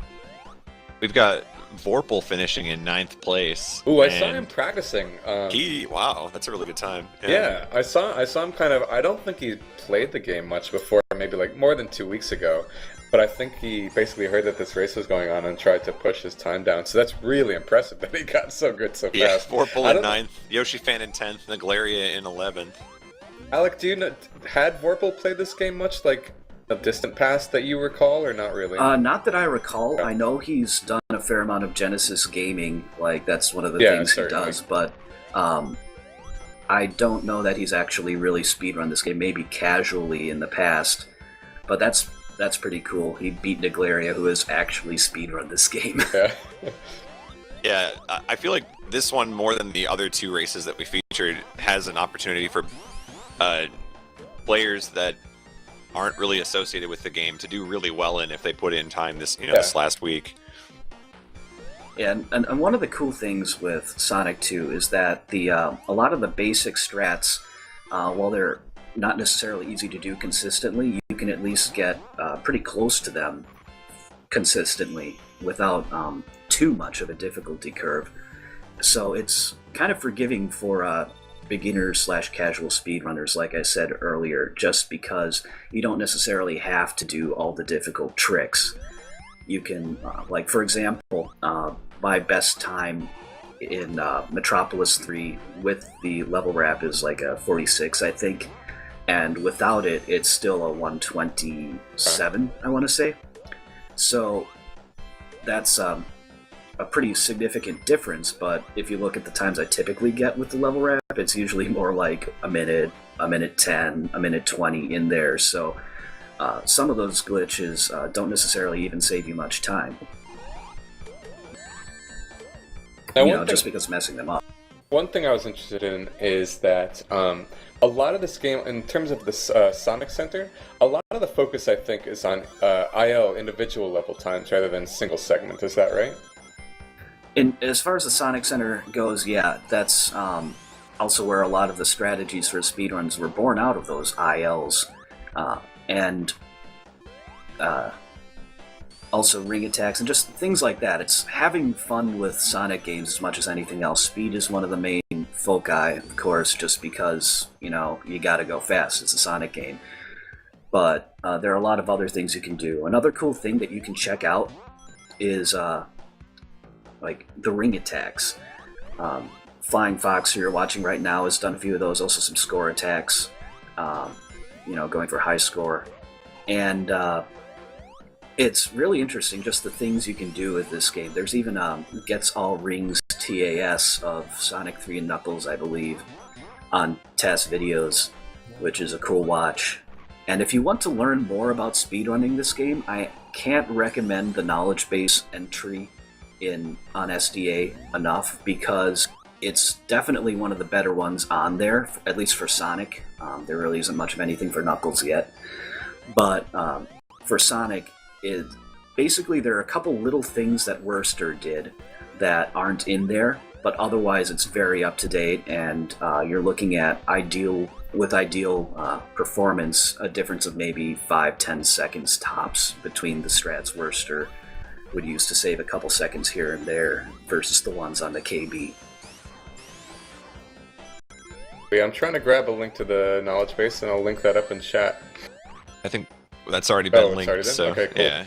We've got Vorpal finishing in 9th place. Ooh, I saw him practicing. Wow, that's a really good time. Yeah, I saw him kind of. I don't think he played the game much before, maybe like more than 2 weeks ago. But I think he basically heard that this race was going on and tried to push his time down. So that's really impressive that he got so good so fast. Yeah, Vorpal in 9th, Yoshi Fan in 10th, Naglaria in 11th. Alec, do you know, had Vorpal played this game much, like a distant past that you recall, or not really? Not that I recall. Okay. I know he's done a fair amount of Genesis gaming, like that's one of the things he does, but I don't know that he's actually really speedrun this game, maybe casually in the past, but that's pretty cool. He beat Naglaria, who has actually speedrun this game. Yeah. Yeah, I feel like this one, more than the other 2 races that we featured, has an opportunity for players that aren't really associated with the game to do really well in if they put in time this this last week. And one of the cool things with Sonic 2 is that a lot of the basic strats, while they're not necessarily easy to do consistently, you can at least get pretty close to them consistently without too much of a difficulty curve. So it's kind of forgiving for beginners/casual speedrunners, like I said earlier, just because you don't necessarily have to do all the difficult tricks. You can, like for example, my best time in Metropolis 3 with the level wrap is like a 46, I think, and without it, it's still a 127, I want to say. So that's a pretty significant difference, but if you look at the times I typically get with the level wrap, it's usually more like a minute 10, a minute 20 in there, so some of those glitches don't necessarily even save you much time. Now, just because messing them up. One thing I was interested in is that a lot of this game, in terms of the Sonic Center, a lot of the focus, I think, is on IL, individual level times, rather than single segment. Is that right? As far as the Sonic Center goes, yeah, that's also where a lot of the strategies for speedruns were born out of those ILs. And also ring attacks and just things like that. It's having fun with Sonic games as much as anything else. Speed is one of the main foci, of course, just because, you gotta go fast. It's a Sonic game. But there are a lot of other things you can do. Another cool thing that you can check out is like the ring attacks. Flying Fox, who you're watching right now, has done a few of those. Also some score attacks, going for high score. And it's really interesting, just the things you can do with this game. There's even Gets All Rings TAS of Sonic 3 and Knuckles, I believe, on test videos, which is a cool watch. And if you want to learn more about speedrunning this game, I can't recommend the knowledge base entry on SDA enough, because it's definitely one of the better ones on there, at least for Sonic. There really isn't much of anything for Knuckles yet. But for Sonic, basically there are a couple little things that Worcester did that aren't in there, but otherwise it's very up to date, and you're looking at ideal performance, a difference of maybe 5-10 seconds tops between the strats Worcester would use to save a couple seconds here and there versus the ones on the KB. Yeah, I'm trying to grab a link to the knowledge base, and I'll link that up in chat. I think that's already been it's linked, already been? so Okay, cool. yeah.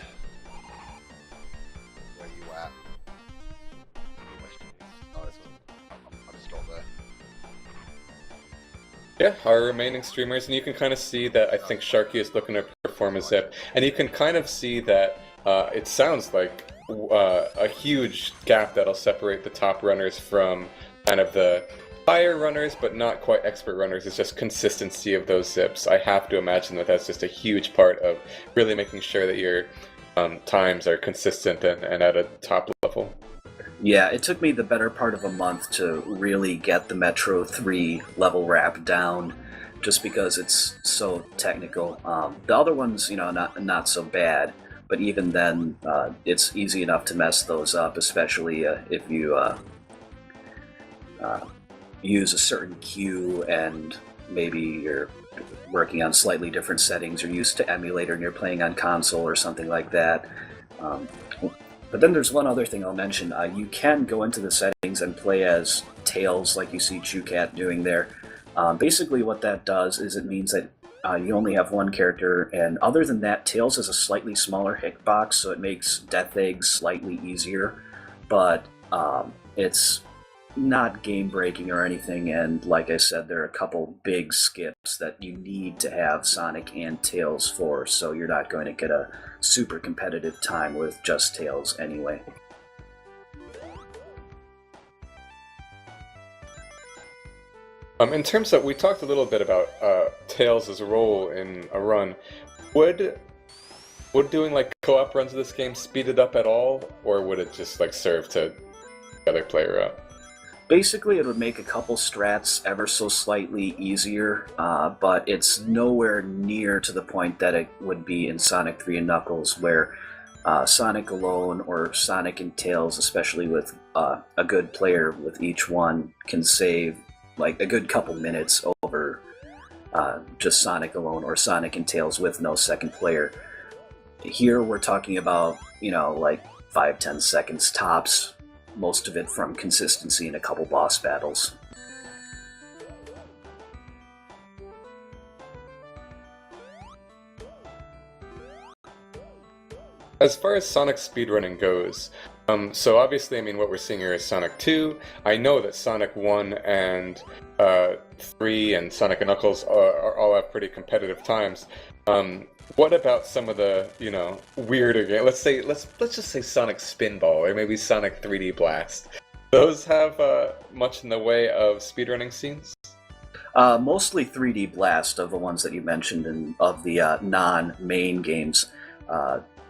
Where you at? Oh, I'm still there. Yeah, our remaining streamers, and you can kind of see that I think Sharky is looking to perform a zip, and you can kind of see that it sounds like a huge gap that'll separate the top runners from kind of the higher runners, but not quite expert runners. It's just consistency of those zips. I have to imagine that that's just a huge part of really making sure that your times are consistent and at a top level. Yeah, it took me the better part of a month to really get the Metro 3 level wrap down, just because it's so technical. The other ones, not so bad, but even then, it's easy enough to mess those up, especially if you use a certain cue and maybe you're working on slightly different settings. You're used to emulator and you're playing on console or something like that. But then there's one other thing I'll mention. You can go into the settings and play as Tails, like you see ChewCat doing there. Basically what that does is it means that you only have one character, and other than that, Tails has a slightly smaller hitbox, so it makes Death Eggs slightly easier, but it's not game-breaking or anything, and like I said, there are a couple big skips that you need to have Sonic and Tails for, so you're not going to get a super competitive time with just Tails anyway. In terms of, we talked a little bit about Tails' role in a run. Would doing like co-op runs of this game speed it up at all, or would it just like serve to the other player up? Basically, it would make a couple strats ever so slightly easier, but it's nowhere near to the point that it would be in Sonic 3 and Knuckles, where Sonic alone or Sonic and Tails, especially with a good player with each one, can save like a good couple minutes over just Sonic alone or Sonic and Tails with no second player. Here we're talking about, like 5-10 seconds tops, most of it from consistency in a couple boss battles. As far as Sonic speedrunning goes, so obviously, I mean, what we're seeing here is Sonic 2. I know that Sonic 1 and 3 and Sonic and Knuckles are all have pretty competitive times. What about some of the, weirder games? Let's just say Sonic Spinball or maybe Sonic 3D Blast. Those have much in the way of speedrunning scenes? Mostly 3D Blast of the ones that you mentioned and of the non-main games.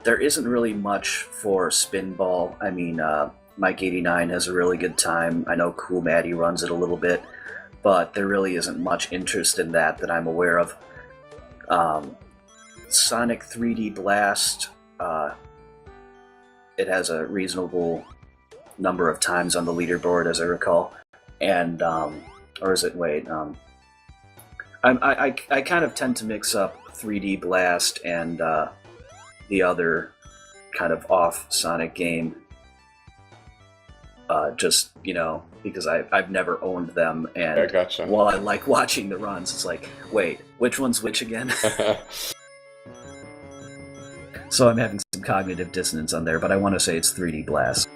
There isn't really much for Spinball. I mean, Mike89 has a really good time. I know Cool Maddie runs it a little bit, but there really isn't much interest in that I'm aware of. Sonic 3D Blast, it has a reasonable number of times on the leaderboard, as I recall. And, or is it, wait, I kind of tend to mix up 3D Blast and the other kind of off Sonic game, just, because I've never owned them, and I gotcha. while I like watching the runs, it's like, wait, which one's which again? So I'm having some cognitive dissonance on there, but I want to say it's 3D Blast.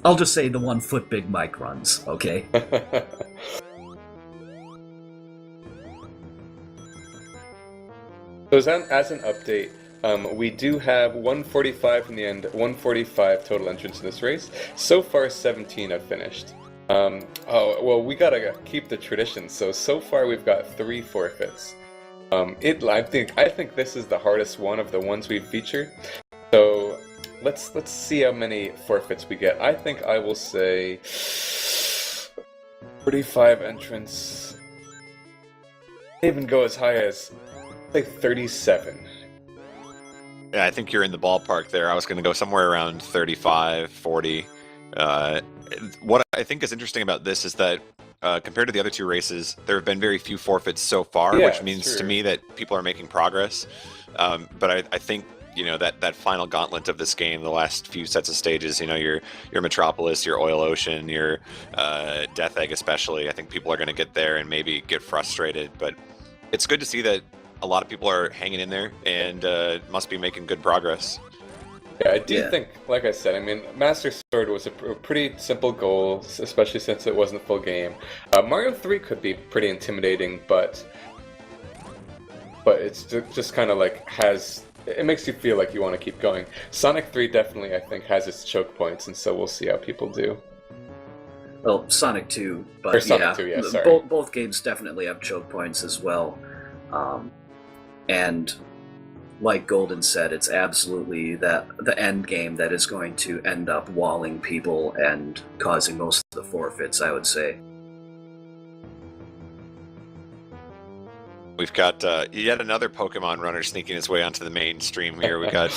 I'll just say the 1 foot big Mike runs, okay? So as an update, we do have 145 in the end, 145 total entrants in this race. So far, 17 have finished. Well, we gotta keep the tradition. So far we've got 3 forfeits. I think this is the hardest one of the ones we've featured. So let's see how many forfeits we get. I think I will say 45 entrants. Even go as high as like 37. Yeah, I think you're in the ballpark there. I was going to go somewhere around 35, 40. What I think is interesting about this is that compared to the other 2 races, there have been very few forfeits so far, Yeah, which means to me that people are making progress. But I think that final gauntlet of this game, the last few sets of stages, your Metropolis, your Oil Ocean, your Death Egg especially, I think people are going to get there and maybe get frustrated. But it's good to see that a lot of people are hanging in there and must be making good progress. Yeah, I do think, like I said, I mean, Master Sword was a pretty simple goal, especially since it wasn't a full game. Mario 3 could be pretty intimidating, but it's just kind of like it makes you feel like you want to keep going. Sonic 3 definitely, I think, has its choke points, and so we'll see how people do. Well, Sonic 2, but Or Sonic 2, yeah, sorry. Both games definitely have choke points as well. And like Golden said, it's absolutely the end game that is going to end up walling people and causing most of the forfeits, I would say. We've got yet another Pokemon runner sneaking his way onto the mainstream here. We got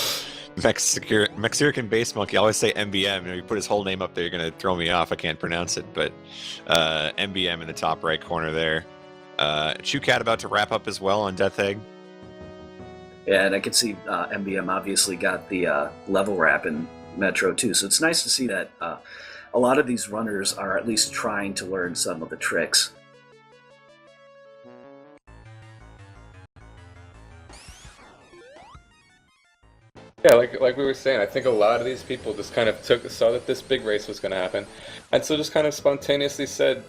Mexican Base Monkey. I always say MBM. You put his whole name up there, you're going to throw me off. I can't pronounce it, but MBM in the top right corner there. Chewcat about to wrap up as well on Death Egg. Yeah, and I can see MBM obviously got the level wrap in Metro too, so it's nice to see that a lot of these runners are at least trying to learn some of the tricks. Yeah, like we were saying, I think a lot of these people just kind of saw that this big race was going to happen, and so just kind of spontaneously said,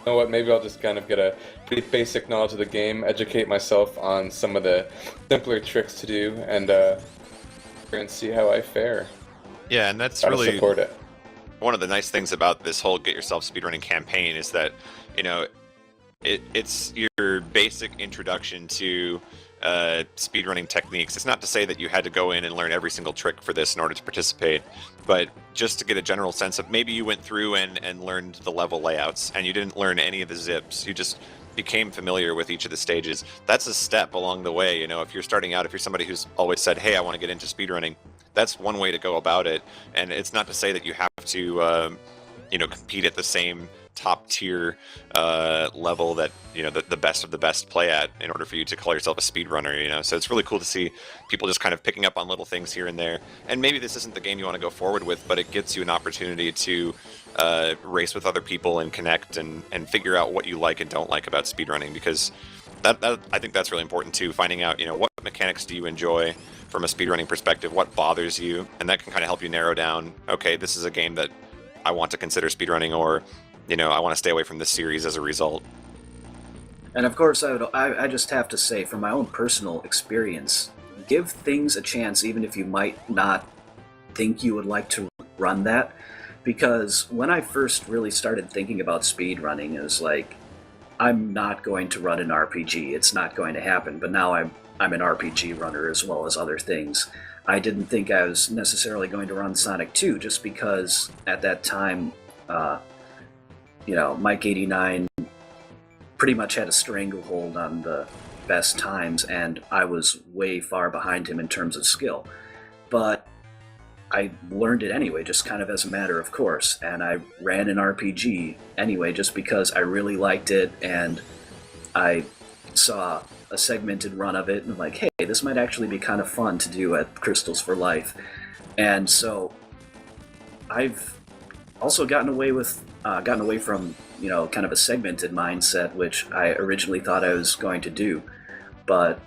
you know what, maybe I'll just kind of get a pretty basic knowledge of the game, educate myself on some of the simpler tricks to do, and see how I fare. Yeah, and that's Gotta really support it. one of the nice things about this whole Get Yourself Speedrunning campaign is that, it's your basic introduction to speedrunning techniques. It's not to say that you had to go in and learn every single trick for this in order to participate, but just to get a general sense of maybe you went through and learned the level layouts and you didn't learn any of the zips. You just became familiar with each of the stages, that's a step along the way. You know, if you're starting out, if you're somebody who's always said, hey, I want to get into speedrunning, that's one way to go about it. And it's not to say that you have to, you know, compete at the same top tier level that, you know, the best of the best play at in order for you to call yourself a speedrunner, you know. So it's really cool to see people just kind of picking up on little things here and there. And maybe this isn't the game you want to go forward with, but it gets you an opportunity to race with other people and connect and figure out what you like and don't like about speedrunning, because that I think that's really important too, finding out, you know, what mechanics do you enjoy from a speedrunning perspective, what bothers you, and that can kind of help you narrow down, okay, this is a game that I want to consider speedrunning, or, you know, I want to stay away from this series as a result. And of course, I just have to say, from my own personal experience, give things a chance, even if you might not think you would like to run that. Because when I first really started thinking about speedrunning, it was like, I'm not going to run an RPG. It's not going to happen. But now I'm an RPG runner as well as other things. I didn't think I was necessarily going to run Sonic 2, just because at that time, you know, Mike 89 pretty much had a stranglehold on the best times, and I was way far behind him in terms of skill. But I learned it anyway, just kind of as a matter of course, and I ran an RPG anyway just because I really liked it, and I saw a segmented run of it, and I'm like, hey, this might actually be kind of fun to do at Crystals for Life. And so I've also gotten away from, you know, kind of a segmented mindset, which I originally thought I was going to do, but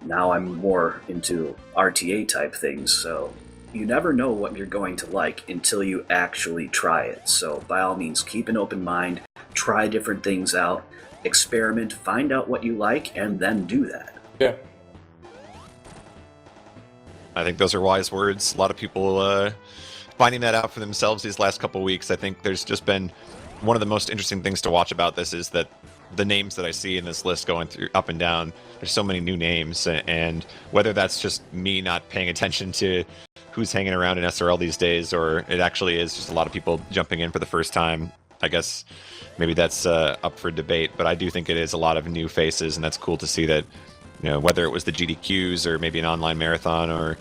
now I'm more into RTA type things. So you never know what you're going to like until you actually try it. So by all means, keep an open mind, try different things out, experiment, find out what you like, and then do that. Yeah. I think those are wise words. A lot of people finding that out for themselves these last couple of weeks. I think there's just been one of the most interesting things to watch about this is that the names that I see in this list going through up and down, there's so many new names, and whether that's just me not paying attention to who's hanging around in SRL these days, or it actually is just a lot of people jumping in for the first time, I guess maybe that's up for debate, but I do think it is a lot of new faces, and that's cool to see that, you know, whether it was the GDQs or maybe an online marathon or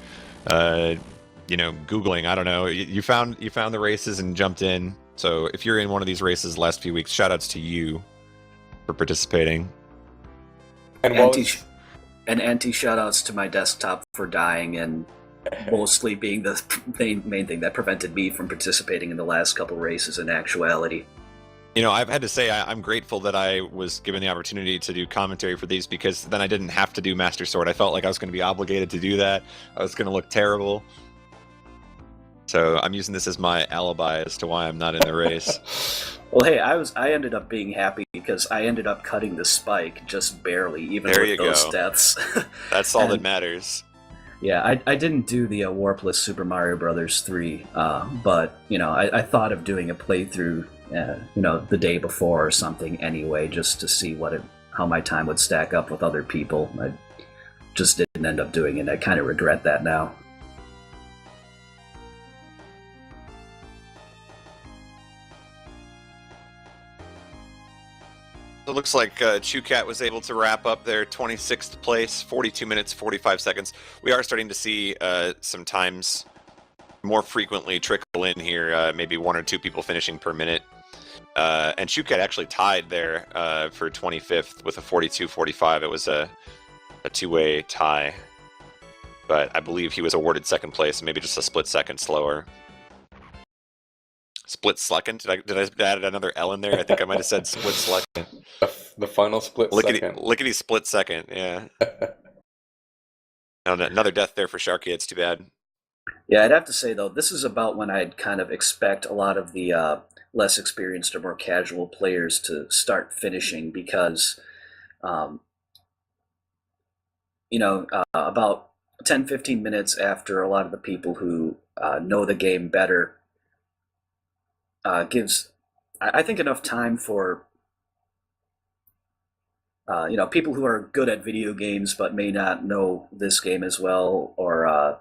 you know, Googling, I don't know, you found the races and jumped in. So if you're in one of these races the last few weeks, shout outs to you for participating. And anti shout outs to my desktop for dying, and mostly being the main thing that prevented me from participating in the last couple races in actuality. You know, I've had to say I'm grateful that I was given the opportunity to do commentary for these, because then I didn't have to do Master Sword. I felt like I was going to be obligated to do that. I was going to look terrible. So I'm using this as my alibi as to why I'm not in the race. Well, hey, I ended up being happy because I ended up cutting the spike just barely, even with those deaths. That's all that matters. Yeah, I didn't do the Warpless Super Mario Brothers 3, but, you know, I thought of doing a playthrough, you know, the day before or something anyway, just to see how my time would stack up with other people. I just didn't end up doing it. I kind of regret that now. It looks like ChewCat was able to wrap up their 26th place, 42 minutes, 45 seconds. We are starting to see some times more frequently trickle in here, maybe one or two people finishing per minute. And ChewCat actually tied there for 25th with a 42-45. It was a two-way tie. But I believe he was awarded second place, maybe just a split second slower. Split second? Did I add another L in there? I think I might have said split second. The final split second. Lickety split second, yeah. Another death there for Sharky. It's too bad. Yeah, I'd have to say, though, this is about when I'd kind of expect a lot of the less experienced or more casual players to start finishing, because, you know, about 10-15 minutes after a lot of the people who know the game better gives, I think, enough time for you know, people who are good at video games but may not know this game as well, or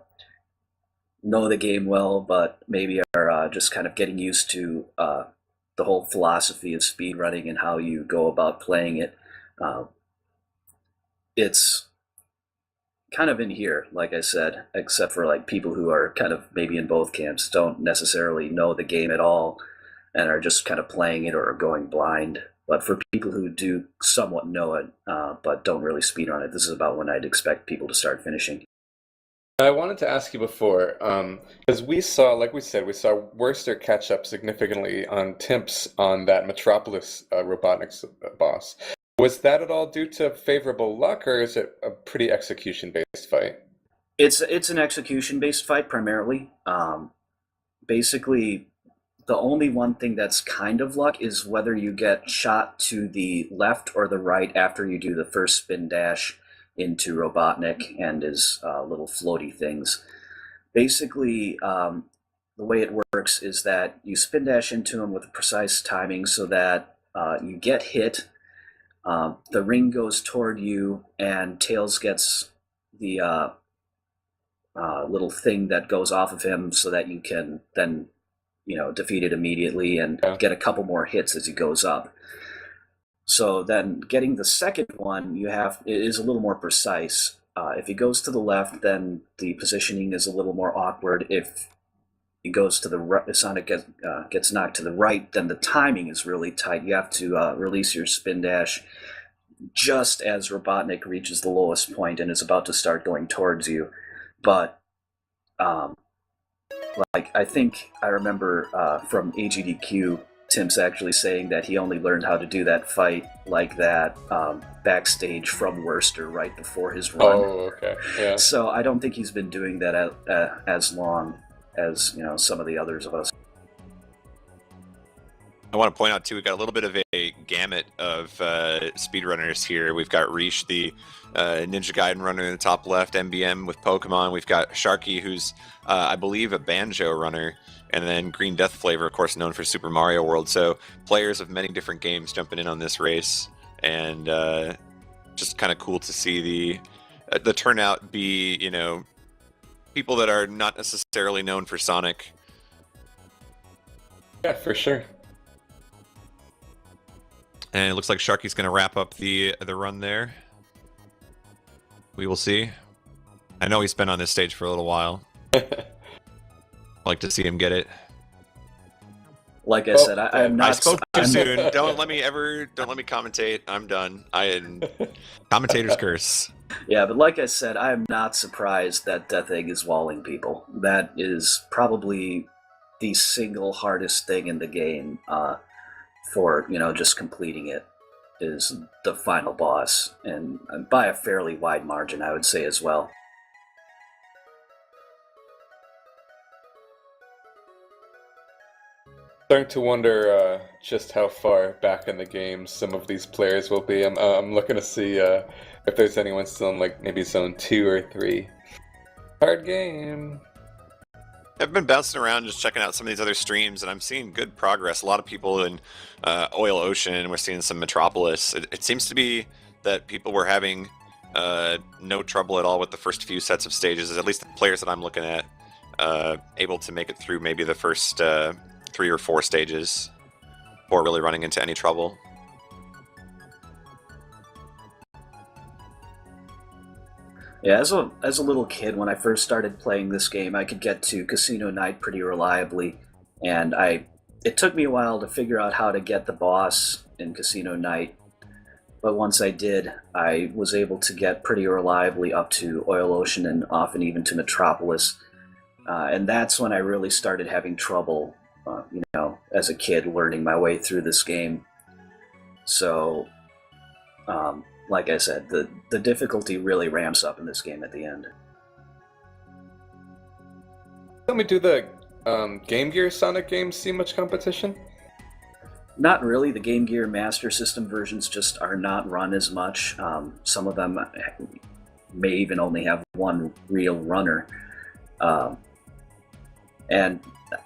know the game well but maybe are just kind of getting used to the whole philosophy of speedrunning and how you go about playing it. It's kind of in here, like I said, except for like people who are kind of maybe in both camps, don't necessarily know the game at all and are just kind of playing it or going blind. But for people who do somewhat know it, but don't really speedrun it, this is about when I'd expect people to start finishing. I wanted to ask you before, because we saw, like we said, we saw Worcester catch up significantly on Timps on that Metropolis Robotniks boss. Was that at all due to favorable luck, or is it a pretty execution-based fight? It's an execution-based fight primarily. Basically, the only one thing that's kind of luck is whether you get shot to the left or the right after you do the first spin dash into Robotnik and his little floaty things. Basically, the way it works is that you spin dash into him with precise timing so that you get hit. The ring goes toward you, and Tails gets the little thing that goes off of him so that you can then, defeat it immediately and get a couple more hits as he goes up. So then getting the second one, it is a little more precise. If he goes to the left, then the positioning is a little more awkward. If he goes to the right, if Sonic gets knocked to the right, then the timing is really tight. You have to release your spin dash just as Robotnik reaches the lowest point and is about to start going towards you. But I think I remember from AGDQ, Tim's actually saying that he only learned how to do that fight like that backstage from Worcester right before his run. Oh, okay, yeah. So I don't think he's been doing that as long as some of the others of us. I want to point out too, we've got a little bit of a gamut of speedrunners here. We've got Rish, the Ninja Gaiden runner in the top left, MBM with Pokemon. We've got Sharky, who's I believe a Banjo runner, and then Green Death Flavor, of course, known for Super Mario World. So players of many different games jumping in on this race, and just kind of cool to see the turnout be, people that are not necessarily known for Sonic. Yeah, for sure. And it looks like Sharky's going to wrap up the run there. We will see. I know he's been on this stage for a little while. I'd like to see him get it. Like I said, I am not. I spoke too soon. Don't let me commentate. I'm done. Commentator's curse. Yeah, but like I said, I am not surprised that Death Egg is walling people. That is probably the single hardest thing in the game for just completing it, is the final boss, and by a fairly wide margin, I would say as well. Starting to wonder just how far back in the game some of these players will be. I'm looking to see if there's anyone still in maybe zone 2 or 3. Hard game. I've been bouncing around just checking out some of these other streams, and I'm seeing good progress. A lot of people in Oil Ocean. We're seeing some Metropolis. It seems to be that people were having no trouble at all with the first few sets of stages, at least the players that I'm looking at, able to make it through maybe the first 3 or 4 stages before really running into any trouble. Yeah, as a little kid, when I first started playing this game, I could get to Casino Night pretty reliably, and it took me a while to figure out how to get the boss in Casino Night, but once I did, I was able to get pretty reliably up to Oil Ocean and often even to Metropolis, and that's when I really started having trouble, as a kid, learning my way through this game. So, like I said, the difficulty really ramps up in this game at the end. Let me do the Game Gear Sonic games see much competition? Not really. The Game Gear Master System versions just are not run as much. Some of them may even only have one real runner. And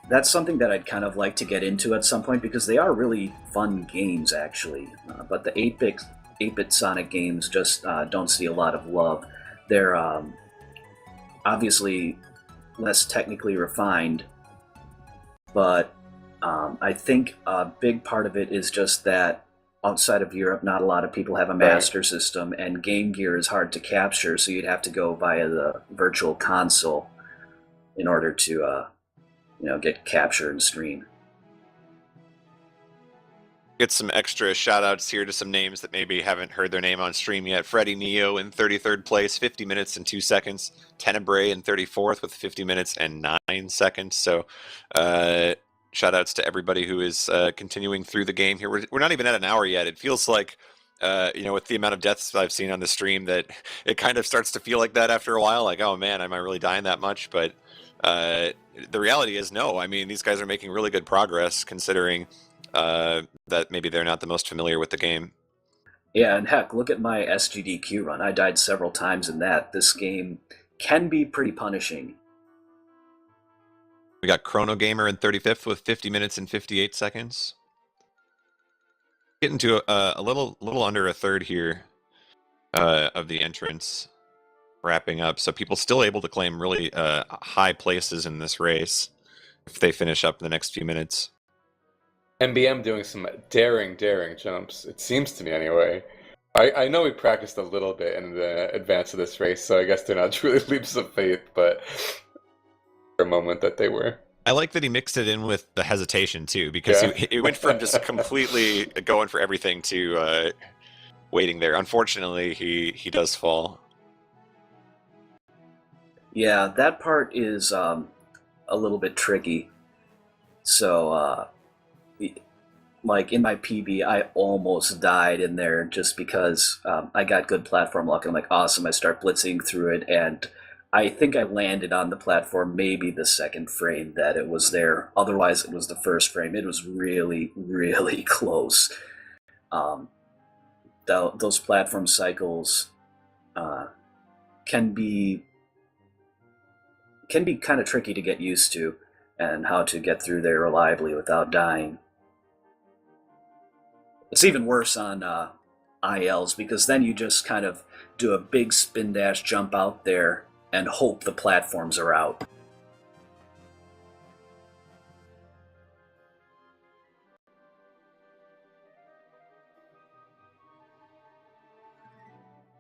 that's something that I'd kind of like to get into at some point, because they are really fun games, actually. But the 8-bit Sonic games just don't see a lot of love. They're obviously less technically refined, but I think a big part of it is just that outside of Europe, not a lot of people have a Master System, and Game Gear is hard to capture, so you'd have to go via the Virtual Console in order to, get capture and stream. Get some extra shout-outs here to some names that maybe haven't heard their name on stream yet. Freddie Neo in 33rd place, 50 minutes and 2 seconds. Tenebrae in 34th with 50 minutes and 9 seconds. So shout-outs to everybody who is continuing through the game here. We're not even at an hour yet. It feels like, with the amount of deaths I've seen on the stream, that it kind of starts to feel like that after a while. Like, oh man, am I really dying that much? But the reality is no. I mean, these guys are making really good progress considering that maybe they're not the most familiar with the game. Yeah, and heck, look at my SGDQ run. I died several times in that. This game can be pretty punishing. We got Chrono Gamer in 35th with 50 minutes and 58 seconds. Getting to a little under a third here of the entrance, wrapping up. So people still able to claim really high places in this race if they finish up in the next few minutes. MBM doing some daring jumps, it seems to me anyway. I know we practiced a little bit in the advance of this race, so I guess they're not truly leaps of faith, but for a moment that they were. I like that he mixed it in with the hesitation too, because he went from just completely going for everything to waiting there. Unfortunately, he does fall. Yeah, that part is a little bit tricky. So, like in my PB, I almost died in there just because I got good platform luck. I'm like, awesome, I start blitzing through it, and I think I landed on the platform maybe the second frame that it was there. Otherwise, it was the first frame. It was really, really close. Those platform cycles can be kind of tricky to get used to, and how to get through there reliably without dying. It's even worse on ILs, because then you just kind of do a big spin dash jump out there and hope the platforms are out.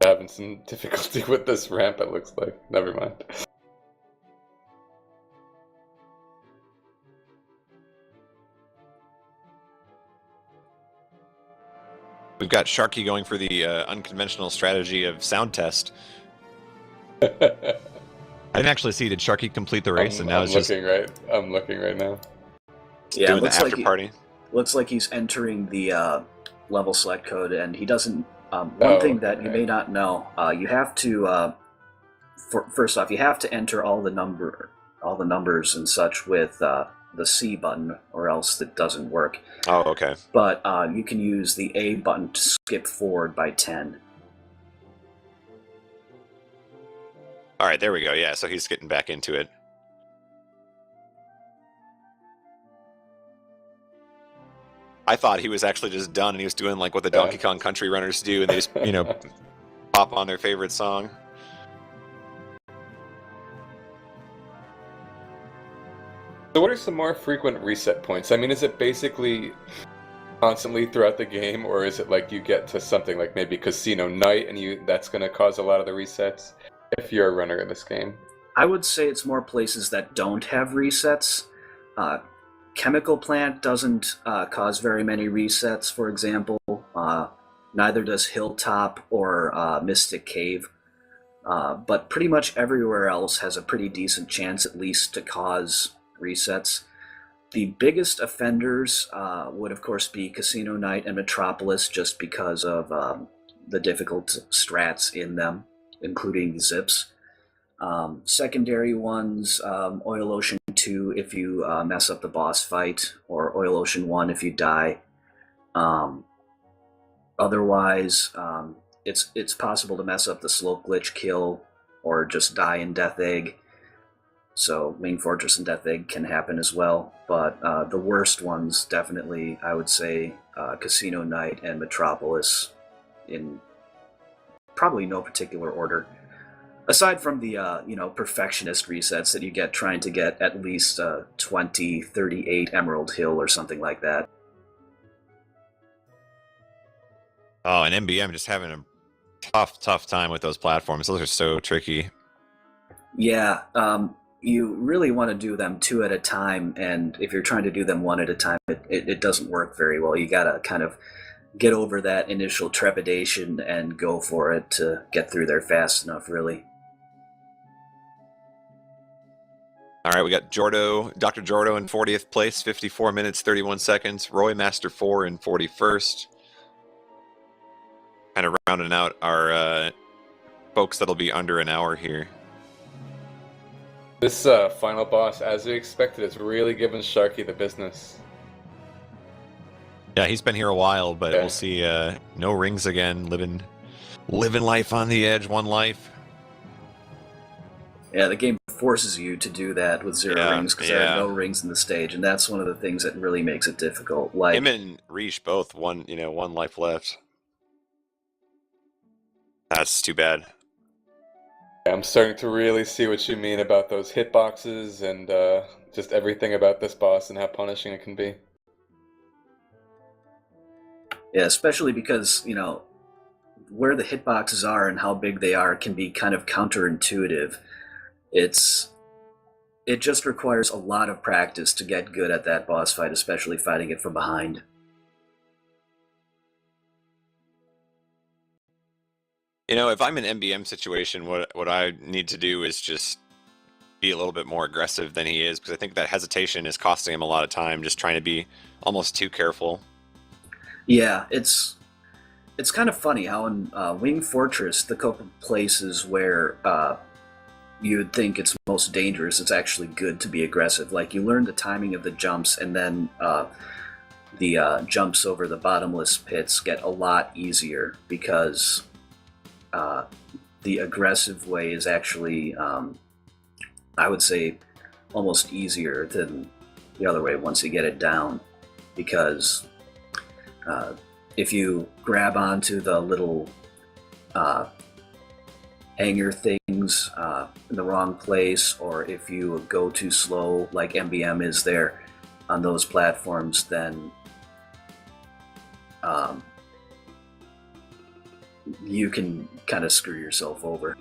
Having some difficulty with this ramp, it looks like. Never mind. We've got Sharky going for the unconventional strategy of sound test. I didn't actually see. Did Sharky complete the race? I'm looking right now. Yeah, doing the after party. Looks like he's entering the level select code, and he doesn't. One thing that you may not know, you have to. First off, you have to enter all the numbers and such with the C button, or else it doesn't work. Oh, okay. But you can use the A button to skip forward by 10. All right, there we go. Yeah, so he's getting back into it. I thought he was actually just done, and he was doing like what the Donkey Kong Country runners do, and they just, pop on their favorite song. So what are some more frequent reset points? I mean, is it basically constantly throughout the game, or is it like you get to something like maybe Casino Night and that's going to cause a lot of the resets if you're a runner in this game? I would say it's more places that don't have resets. Chemical Plant doesn't cause very many resets, for example. Neither does Hilltop or Mystic Cave. But pretty much everywhere else has a pretty decent chance at least to cause resets. The biggest offenders would of course be Casino Night and Metropolis, just because of the difficult strats in them, including zips. Secondary ones, Oil Ocean 2 if you mess up the boss fight, or Oil Ocean 1 if you die. Otherwise, it's possible to mess up the slope glitch kill, or just die in Death Egg. So Main Fortress and Death Egg can happen as well. But the worst ones, definitely, I would say Casino Night and Metropolis, in probably no particular order. Aside from the, perfectionist resets that you get trying to get at least 2038 Emerald Hill or something like that. Oh, and MBM just having a tough time with those platforms. Those are so tricky. Yeah, you really want to do them 2 at a time, and if you're trying to do them 1 at a time, it doesn't work very well. You gotta kind of get over that initial trepidation and go for it to get through there fast enough, really. All right, we got Dr. Jordo in 40th place, 54 minutes, 31 seconds. Roy Master 4 in 41st. Kind of rounding out our folks that'll be under an hour here. This final boss, as we expected, is really giving Sharky the business. Yeah, he's been here a while, but Yeah. we'll see. No rings again. Living life on the edge, 1 life. Yeah, the game forces you to do that with 0 rings because there are no rings in the stage, and that's one of the things that really makes it difficult. Like Him and Reach both 1 life left. That's too bad. I'm starting to really see what you mean about those hitboxes and just everything about this boss and how punishing it can be. Yeah, especially because, where the hitboxes are and how big they are can be kind of counterintuitive. It just requires a lot of practice to get good at that boss fight, especially fighting it from behind. If I'm in MBM situation, what I need to do is just be a little bit more aggressive than he is, because I think that hesitation is costing him a lot of time, just trying to be almost too careful. Yeah, it's kind of funny how in Wing Fortress, the couple places where you'd think it's most dangerous, it's actually good to be aggressive. Like, you learn the timing of the jumps, and then the jumps over the bottomless pits get a lot easier because the aggressive way is actually, I would say, almost easier than the other way once you get it down. Because if you grab onto the little hanger things in the wrong place, or if you go too slow like MBM is there on those platforms, then you can kind of screw yourself over.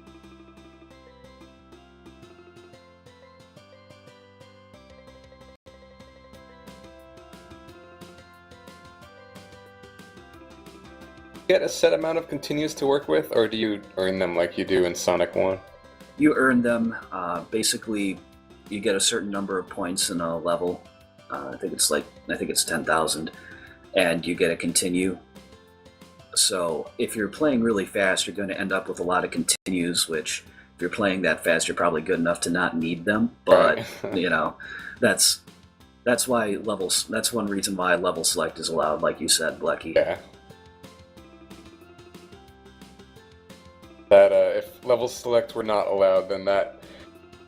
Get a set amount of continues to work with, or do you earn them like you do in Sonic 1? You earn them. Basically, you get a certain number of points in a level. I think it's 10,000, and you get a continue. So if you're playing really fast, you're going to end up with a lot of continues, which if you're playing that fast, you're probably good enough to not need them. But Right. that's why levels. That's one reason why level select is allowed, like you said, Blechy. Yeah. That if level select were not allowed, then that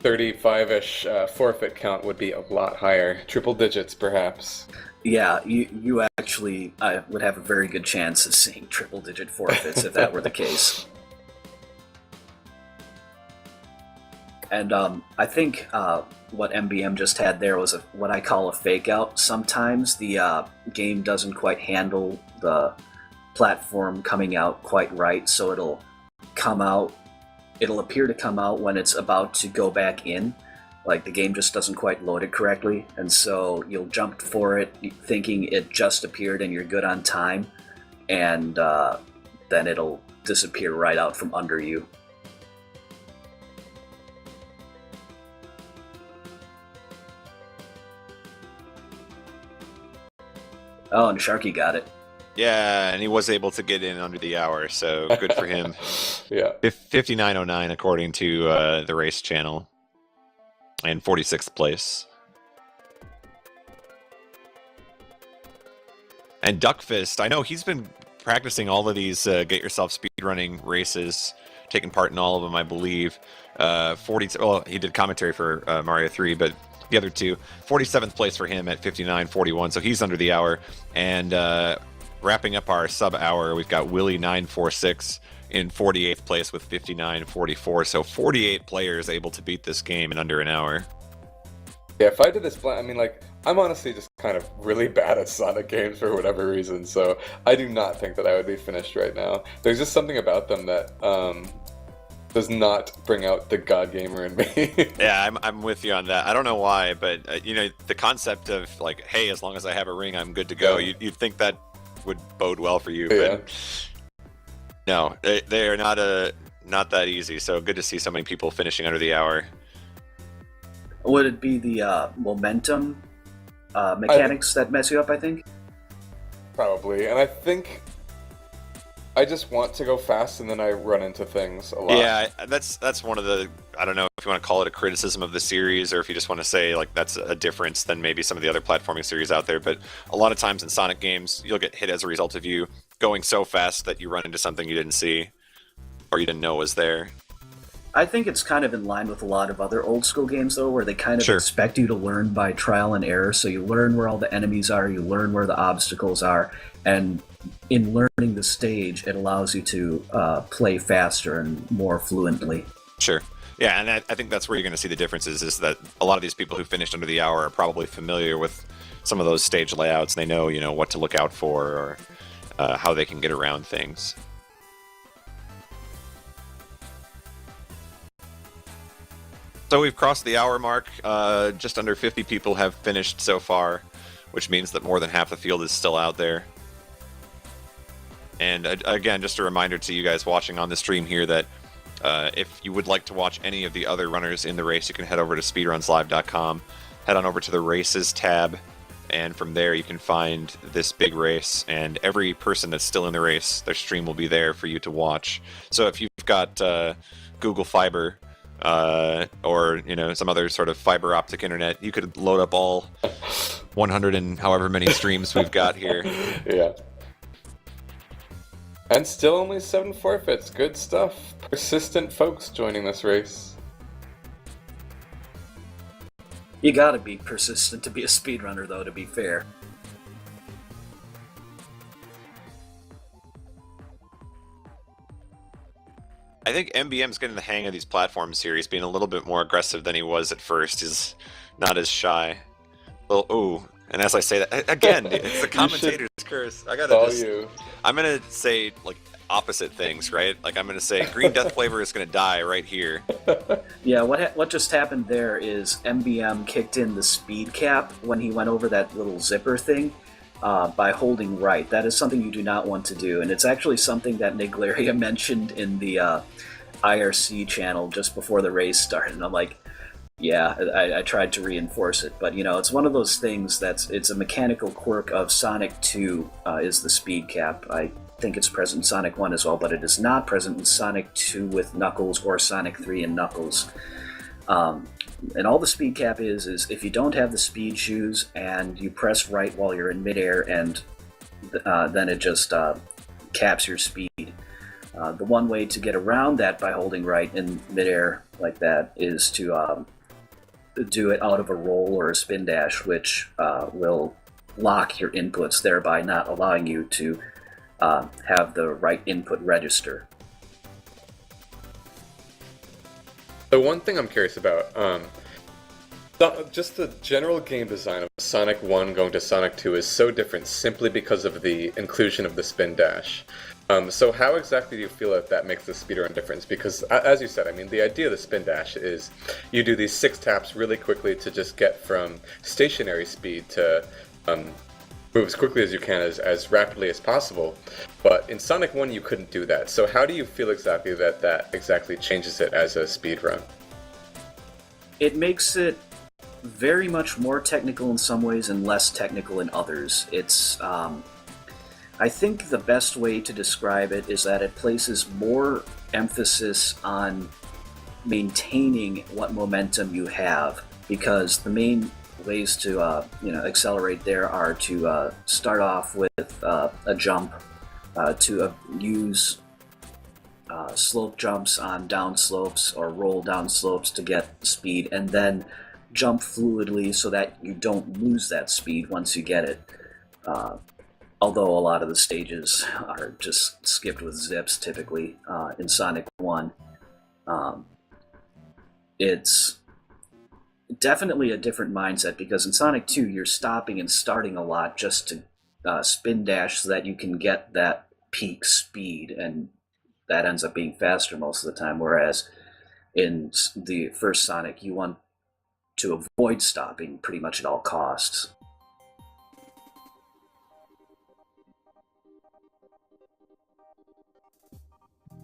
35-ish forfeit count would be a lot higher. Triple digits, perhaps. Yeah, you actually would have a very good chance of seeing triple-digit forfeits if that were the case. And I think what MBM just had there was what I call a fake-out. Sometimes the game doesn't quite handle the platform coming out quite right, so it'll appear to come out when it's about to go back in. Like, the game just doesn't quite load it correctly, and so you'll jump for it thinking it just appeared and you're good on time, and then it'll disappear right out from under you. Oh, and Sharky got it. Yeah, and he was able to get in under the hour, so good for him. Yeah. 5909 according to the race channel, and 46th place. And Duckfist, I know he's been practicing all of these Get Yourself Speedrunning races, taking part in all of them, I believe. Well, he did commentary for Mario 3, but the other two. 47th place for him at 59.41, so he's under the hour. And wrapping up our sub-hour, we've got Willie946 in 48th place with 59.44. So 48 players able to beat this game in under an hour. Yeah, if I did this, I'm honestly just kind of really bad at Sonic games for whatever reason, so I do not think that I would be finished right now. There's just something about them that does not bring out the god gamer in me. Yeah, I'm with you on that. I don't know why, but the concept of like, hey, as long as I have a ring, I'm good to go. Yeah. You'd think that would bode well for you, Yeah. but no, they are not that easy. So good to see so many people finishing under the hour. Would it be the momentum mechanics that mess you up, I think? Probably, and I think I just want to go fast, and then I run into things a lot. Yeah, that's one of the, I don't know if you want to call it a criticism of the series, or if you just want to say like that's a difference than maybe some of the other platforming series out there. But a lot of times in Sonic games, you'll get hit as a result of you going so fast that you run into something you didn't see or you didn't know was there. I think it's kind of in line with a lot of other old school games, though, where they kind of Sure. expect you to learn by trial and error. So you learn where all the enemies are, you learn where the obstacles are, and in learning the stage, it allows you to play faster and more fluently. Sure. Yeah, and I think that's where you're going to see the differences, is that a lot of these people who finished under the hour are probably familiar with some of those stage layouts, and they know, what to look out for, or how they can get around things. So we've crossed the hour mark. Just under 50 people have finished so far, which means that more than half the field is still out there. And again, just a reminder to you guys watching on the stream here that if you would like to watch any of the other runners in the race, you can head over to speedrunslive.com, head on over to the Races tab, and from there you can find this big race, and every person that's still in the race, their stream will be there for you to watch. So if you've got Google Fiber, or some other sort of fiber optic internet, you could load up all 100 and however many streams we've got here. Yeah. And still only 7 forfeits. Good stuff. Persistent folks joining this race. You gotta be persistent to be a speedrunner, though, to be fair. I think MBM's getting the hang of these platform series, being a little bit more aggressive than he was at first. He's not as shy. Well, ooh, and as I say that, again, it's the commentator's curse. I'm gonna say like opposite things, right? Like I'm gonna say Green Death Flavor is gonna die right here. Yeah, what just happened there is MBM kicked in the speed cap when he went over that little zipper thing by holding right. That is something you do not want to do, and it's actually something that Nick Glaria mentioned in the IRC channel just before the race started, and I'm like, yeah, I tried to reinforce it, but it's one of those things it's a mechanical quirk of Sonic 2 is the speed cap. I think it's present in Sonic 1 as well, but it is not present in Sonic 2 with Knuckles or Sonic 3 and Knuckles. And all the speed cap is if you don't have the speed shoes and you press right while you're in midair, and then it just caps your speed. The one way to get around that by holding right in midair like that is to do it out of a roll or a spin dash, which will lock your inputs, thereby not allowing you to have the right input register. The one thing I'm curious about, just the general game design of Sonic 1 going to Sonic 2 is so different simply because of the inclusion of the spin dash. So how exactly do you feel that makes the speedrun difference? Because, as you said, I mean, the idea of the spin dash is you do these 6 taps really quickly to just get from stationary speed to move as quickly as you can, as rapidly as possible. But in Sonic 1, you couldn't do that. So how do you feel exactly that exactly changes it as a speedrun? It makes it very much more technical in some ways and less technical in others. It's I think the best way to describe it is that it places more emphasis on maintaining what momentum you have, because the main ways to accelerate there are to start off with a jump, to use slope jumps on down slopes or roll down slopes to get speed, and then jump fluidly so that you don't lose that speed once you get it. Although a lot of the stages are just skipped with zips, typically, in Sonic 1. It's definitely a different mindset, because in Sonic 2 you're stopping and starting a lot just to spin dash so that you can get that peak speed, and that ends up being faster most of the time, whereas in the first Sonic you want to avoid stopping pretty much at all costs.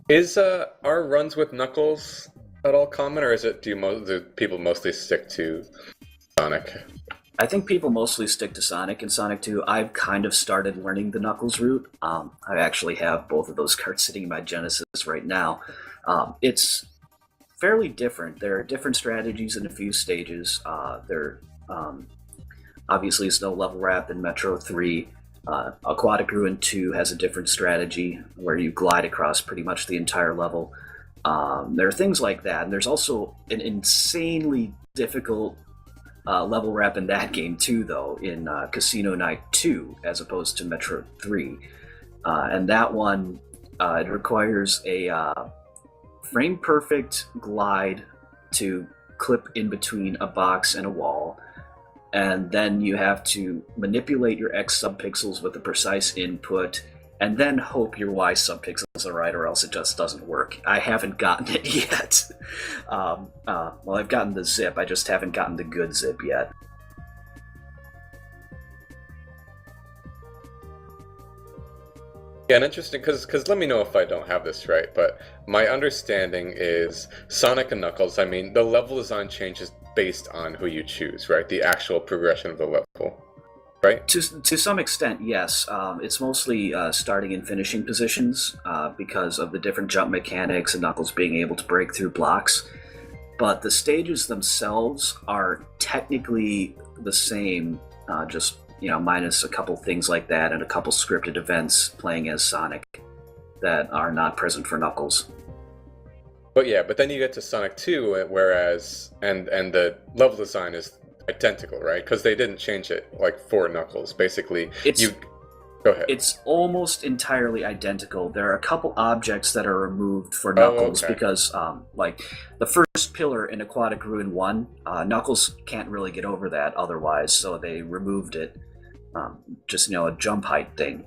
Is our runs with Knuckles at all common, or is it do people mostly stick to Sonic? I think people mostly stick to Sonic in Sonic 2. I've kind of started learning the Knuckles route. I actually have both of those cards sitting in my Genesis right now. It's fairly different. There are different strategies in a few stages. There obviously is no level wrap in Metro 3. Aquatic Ruin 2 has a different strategy where you glide across pretty much the entire level. There are things like that, and there's also an insanely difficult level wrap in that game too, though, in Casino Night 2 as opposed to Metro 3. And that one, it requires a frame-perfect glide to clip in between a box and a wall, and then you have to manipulate your X subpixels with a precise input, and then hope your Y subpixels are right, or else it just doesn't work. I haven't gotten it yet. Well, I've gotten the zip, I just haven't gotten the good zip yet. Yeah, and interesting, because let me know if I don't have this right, but my understanding is Sonic and Knuckles, I mean, the level design changes based on who you choose, right? The actual progression of the level, right? To some extent, yes. It's mostly starting and finishing positions because of the different jump mechanics and Knuckles being able to break through blocks. But the stages themselves are technically the same, just minus a couple things like that and a couple scripted events playing as Sonic that are not present for Knuckles. But yeah, but then you get to Sonic 2, whereas and the level design is identical, right? Because they didn't change it like for Knuckles. Basically, go ahead. It's almost entirely identical. There are a couple objects that are removed for Knuckles because, like the first pillar in Aquatic Ruin 1, Knuckles can't really get over that otherwise, so they removed it. Just a jump height thing.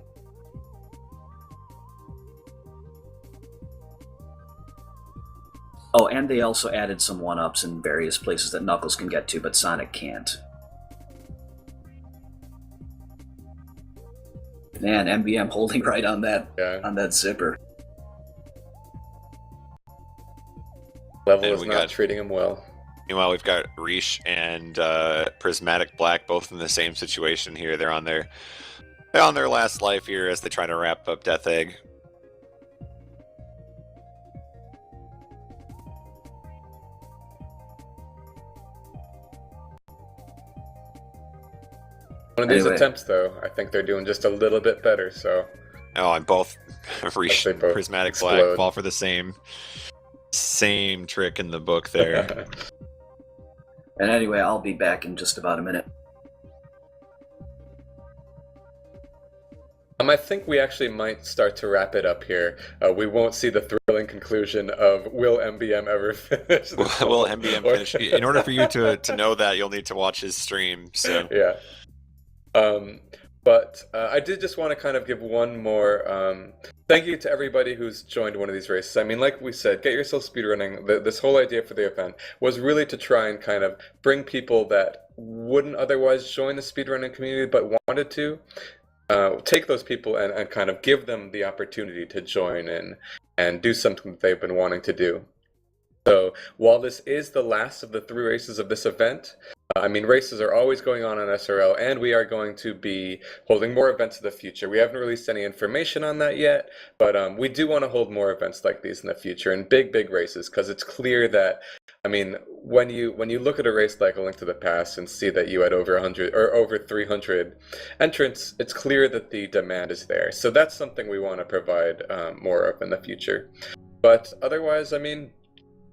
Oh, and they also added some one-ups in various places that Knuckles can get to, but Sonic can't. Man, MBM holding right on that zipper. Level is not treating him well. Meanwhile, we've got Riche and Prismatic Black both in the same situation here. They're on their last life here as they try to wrap up Death Egg. One of these attempts, though, I think they're doing just a little bit better, so... Oh, and both Riche and Prismatic Black fall for the same trick in the book there. And anyway, I'll be back in just about a minute. I think we actually might start to wrap it up here. We won't see the thrilling conclusion of will MBM ever finish? Will MBM finish? In order for you to know that, you'll need to watch his stream. So yeah. But I did just want to kind of give one more thank you to everybody who's joined one of these races. I mean, like we said, Get Yourself Speedrunning, this whole idea for the event was really to try and kind of bring people that wouldn't otherwise join the speedrunning community but wanted to, take those people and kind of give them the opportunity to join in and do something that they've been wanting to do. So while this is the last of the 3 races of this event, I mean, races are always going on SRL, and we are going to be holding more events in the future. We haven't released any information on that yet, but we do want to hold more events like these in the future, and big races, because it's clear that, I mean, when you look at a race like A Link to the Past and see that you had over 100 or over 300 entrants, it's clear that the demand is there. So that's something we want to provide more of in the future. But otherwise, I mean,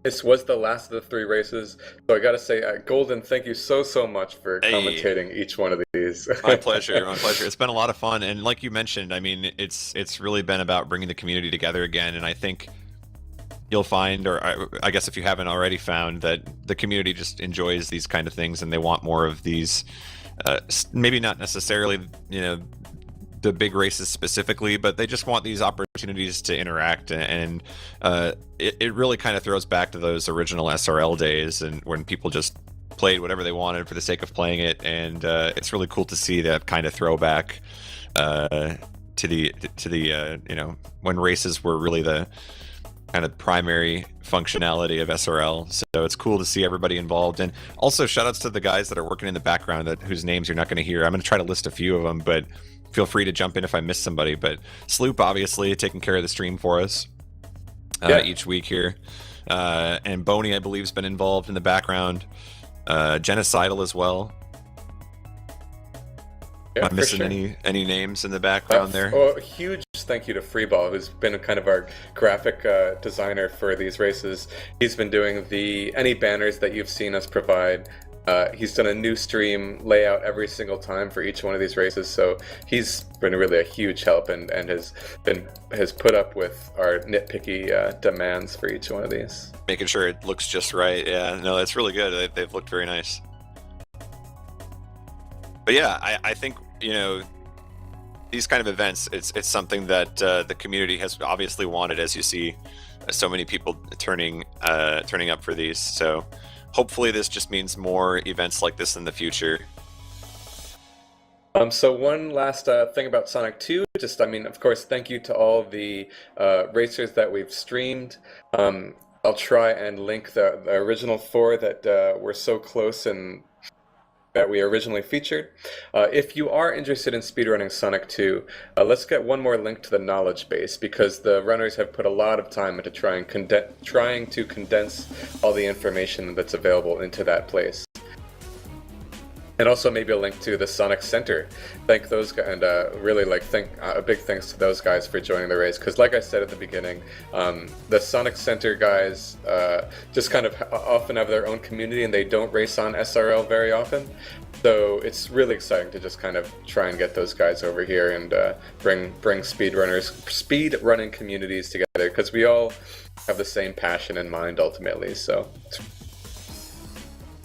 this was the last of the 3 races, so I gotta say, Golden, thank you so much for commentating each one of these. My pleasure, my pleasure. It's been a lot of fun, and like you mentioned, I mean, it's really been about bringing the community together again, and I think, you'll find, or I guess if you haven't already found, that the community just enjoys these kind of things and they want more of these. Maybe not necessarily, the big races specifically, but they just want these opportunities to interact, and it really kind of throws back to those original SRL days, and when people just played whatever they wanted for the sake of playing it, and it's really cool to see that kind of throwback to the when races were really the kind of primary functionality of SRL. So it's cool to see everybody involved, and also shout outs to the guys that are working in the background whose names you're not going to hear. I'm going to try to list a few of them, but feel free to jump in if I miss somebody. But Sluip, obviously, taking care of the stream for us each week here. And Boney, I believe, has been involved in the background. Genocidal as well. Yeah, Am I missing any names in the background there? Oh, a huge thank you to Freeball, who's been kind of our graphic designer for these races. He's been doing any banners that you've seen us provide. He's done a new stream layout every single time for each one of these races, so he's been really a huge help and has put up with our nitpicky demands for each one of these. Making sure it looks just right. Yeah, no, that's really good. They've looked very nice. But yeah, I think, these kind of events, it's something that the community has obviously wanted, as you see so many people turning up for these. So hopefully this just means more events like this in the future. So one last thing about Sonic 2, of course, thank you to all the racers that we've streamed. I'll try and link the original 4 that were so close and that we originally featured. If you are interested in speedrunning Sonic 2, let's get one more link to the knowledge base, because the runners have put a lot of time into trying to condense all the information that's available into that place. And also maybe a link to the Sonic Center. Thank those guys, and really a big thanks to those guys for joining the race, because like I said at the beginning, the Sonic Center guys just kind of often have their own community and they don't race on SRL very often. So it's really exciting to just kind of try and get those guys over here and bring speedrunning communities together, because we all have the same passion in mind ultimately. So.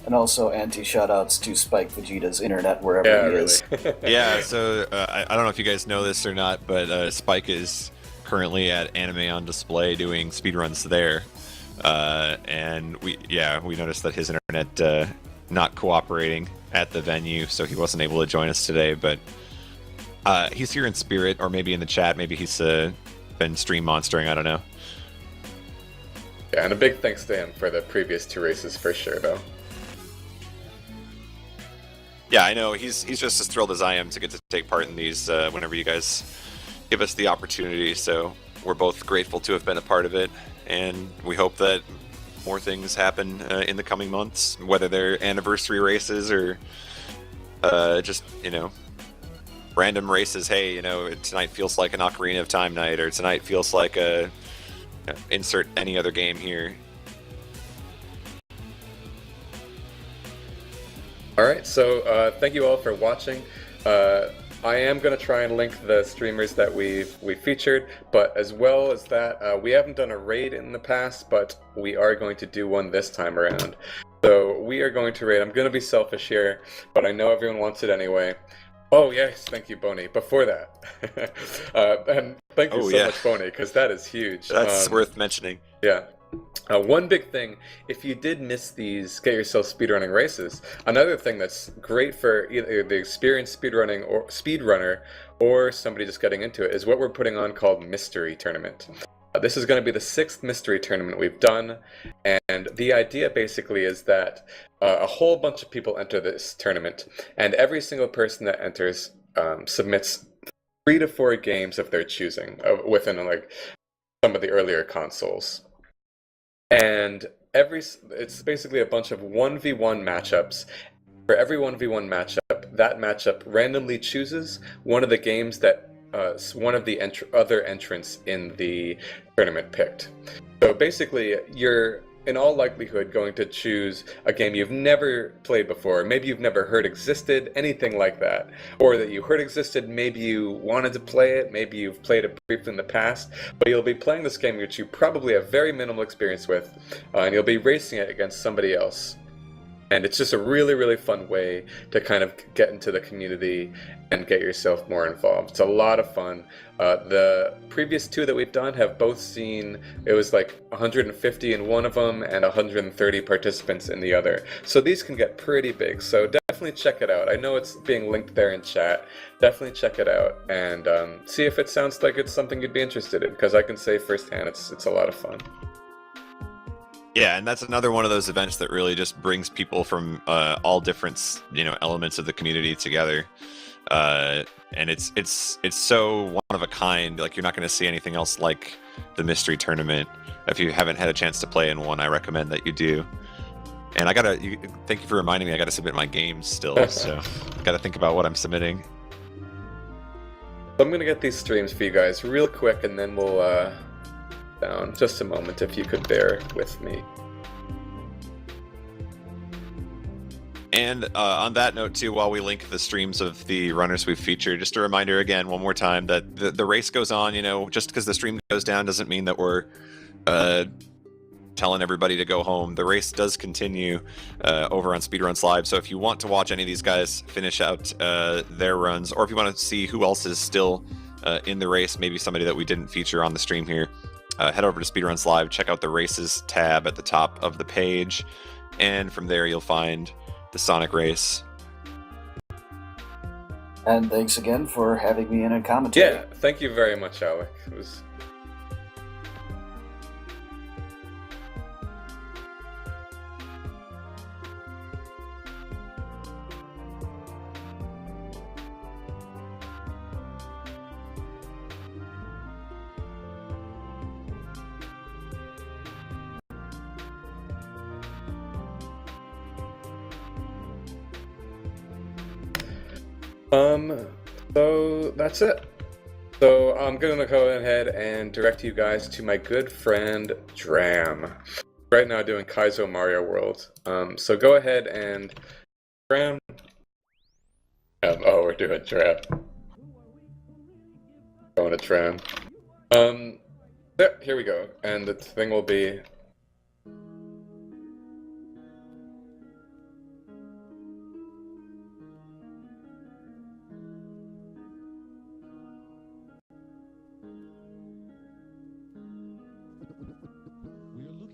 And also anti-shoutouts to Spike Vegeta's internet wherever he is. Yeah, so I don't know if you guys know this or not, but Spike is currently at Anime on Display doing speedruns there. And we noticed that his internet not cooperating at the venue, so he wasn't able to join us today. But he's here in spirit, or maybe in the chat. Maybe he's been stream monstering, I don't know. Yeah, and a big thanks to him for the previous 2 races for sure, though. Yeah, I know. He's just as thrilled as I am to get to take part in these whenever you guys give us the opportunity. So we're both grateful to have been a part of it, and we hope that more things happen in the coming months, whether they're anniversary races or just, random races. Hey, tonight feels like an Ocarina of Time night, or tonight feels like a insert any other game here. Alright, so thank you all for watching. I am going to try and link the streamers that we featured, but as well as that, we haven't done a raid in the past, but we are going to do one this time around. So we are going to raid. I'm going to be selfish here, but I know everyone wants it anyway. Oh yes, thank you, Boney. Before that, and thank you so much, Boney, because that is huge. That's worth mentioning. Yeah. One big thing, if you did miss these Get Yourself Speedrunning races, another thing that's great for either the experienced speedrunner or somebody just getting into it is what we're putting on called Mystery Tournament. This is going to be the 6th Mystery Tournament we've done, and the idea basically is that a whole bunch of people enter this tournament, and every single person that enters submits 3 to 4 games of their choosing within some of the earlier consoles. And it's basically a bunch of 1v1 matchups. For every 1v1 matchup, that matchup randomly chooses one of the games that one of the other entrants in the tournament picked. So basically, in all likelihood, going to choose a game you've never played before, maybe you've never heard existed, anything like that. Or that you heard existed, maybe you wanted to play it, maybe you've played it briefly in the past, but you'll be playing this game which you probably have very minimal experience with, and you'll be racing it against somebody else. And it's just a really, really fun way to kind of get into the community and get yourself more involved. It's a lot of fun. The previous two that we've done have both seen, it was like 150 in one of them and 130 participants in the other. So these can get pretty big, so definitely check it out. I know it's being linked there in chat. Definitely check it out and see if it sounds like it's something you'd be interested in, because I can say firsthand it's a lot of fun. Yeah, and that's another one of those events that really just brings people from all different, elements of the community together. And it's so one of a kind. Like, you're not going to see anything else like the mystery tournament. If you haven't had a chance to play in one, I recommend that you do. And thank you for reminding me. I gotta submit my games still, so gotta think about what I'm submitting. I'm gonna get these streams for you guys real quick, and then we'll down. Just a moment, if you could bear with me. And on that note, too, while we link the streams of the runners we've featured, just a reminder again, one more time, that the race goes on. Just because the stream goes down doesn't mean that we're telling everybody to go home. The race does continue over on Speedruns Live. So if you want to watch any of these guys finish out their runs, or if you want to see who else is still in the race, maybe somebody that we didn't feature on the stream here, head over to Speedruns Live, check out the races tab at the top of the page, and from there you'll find the Sonic race. And thanks again for having me in a commentary. Yeah, thank you very much, Alec. It was... So that's it. So I'm gonna go ahead and direct you guys to my good friend Dram. Right now doing Kaizo Mario World. So go ahead and Dram. Oh, we're doing Dram. Going to Dram. Here we go. And the thing will be.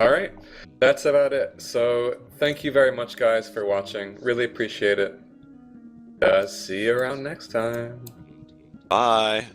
Alright, that's about it. So, thank you very much, guys, for watching. Really appreciate it. See you around next time. Bye.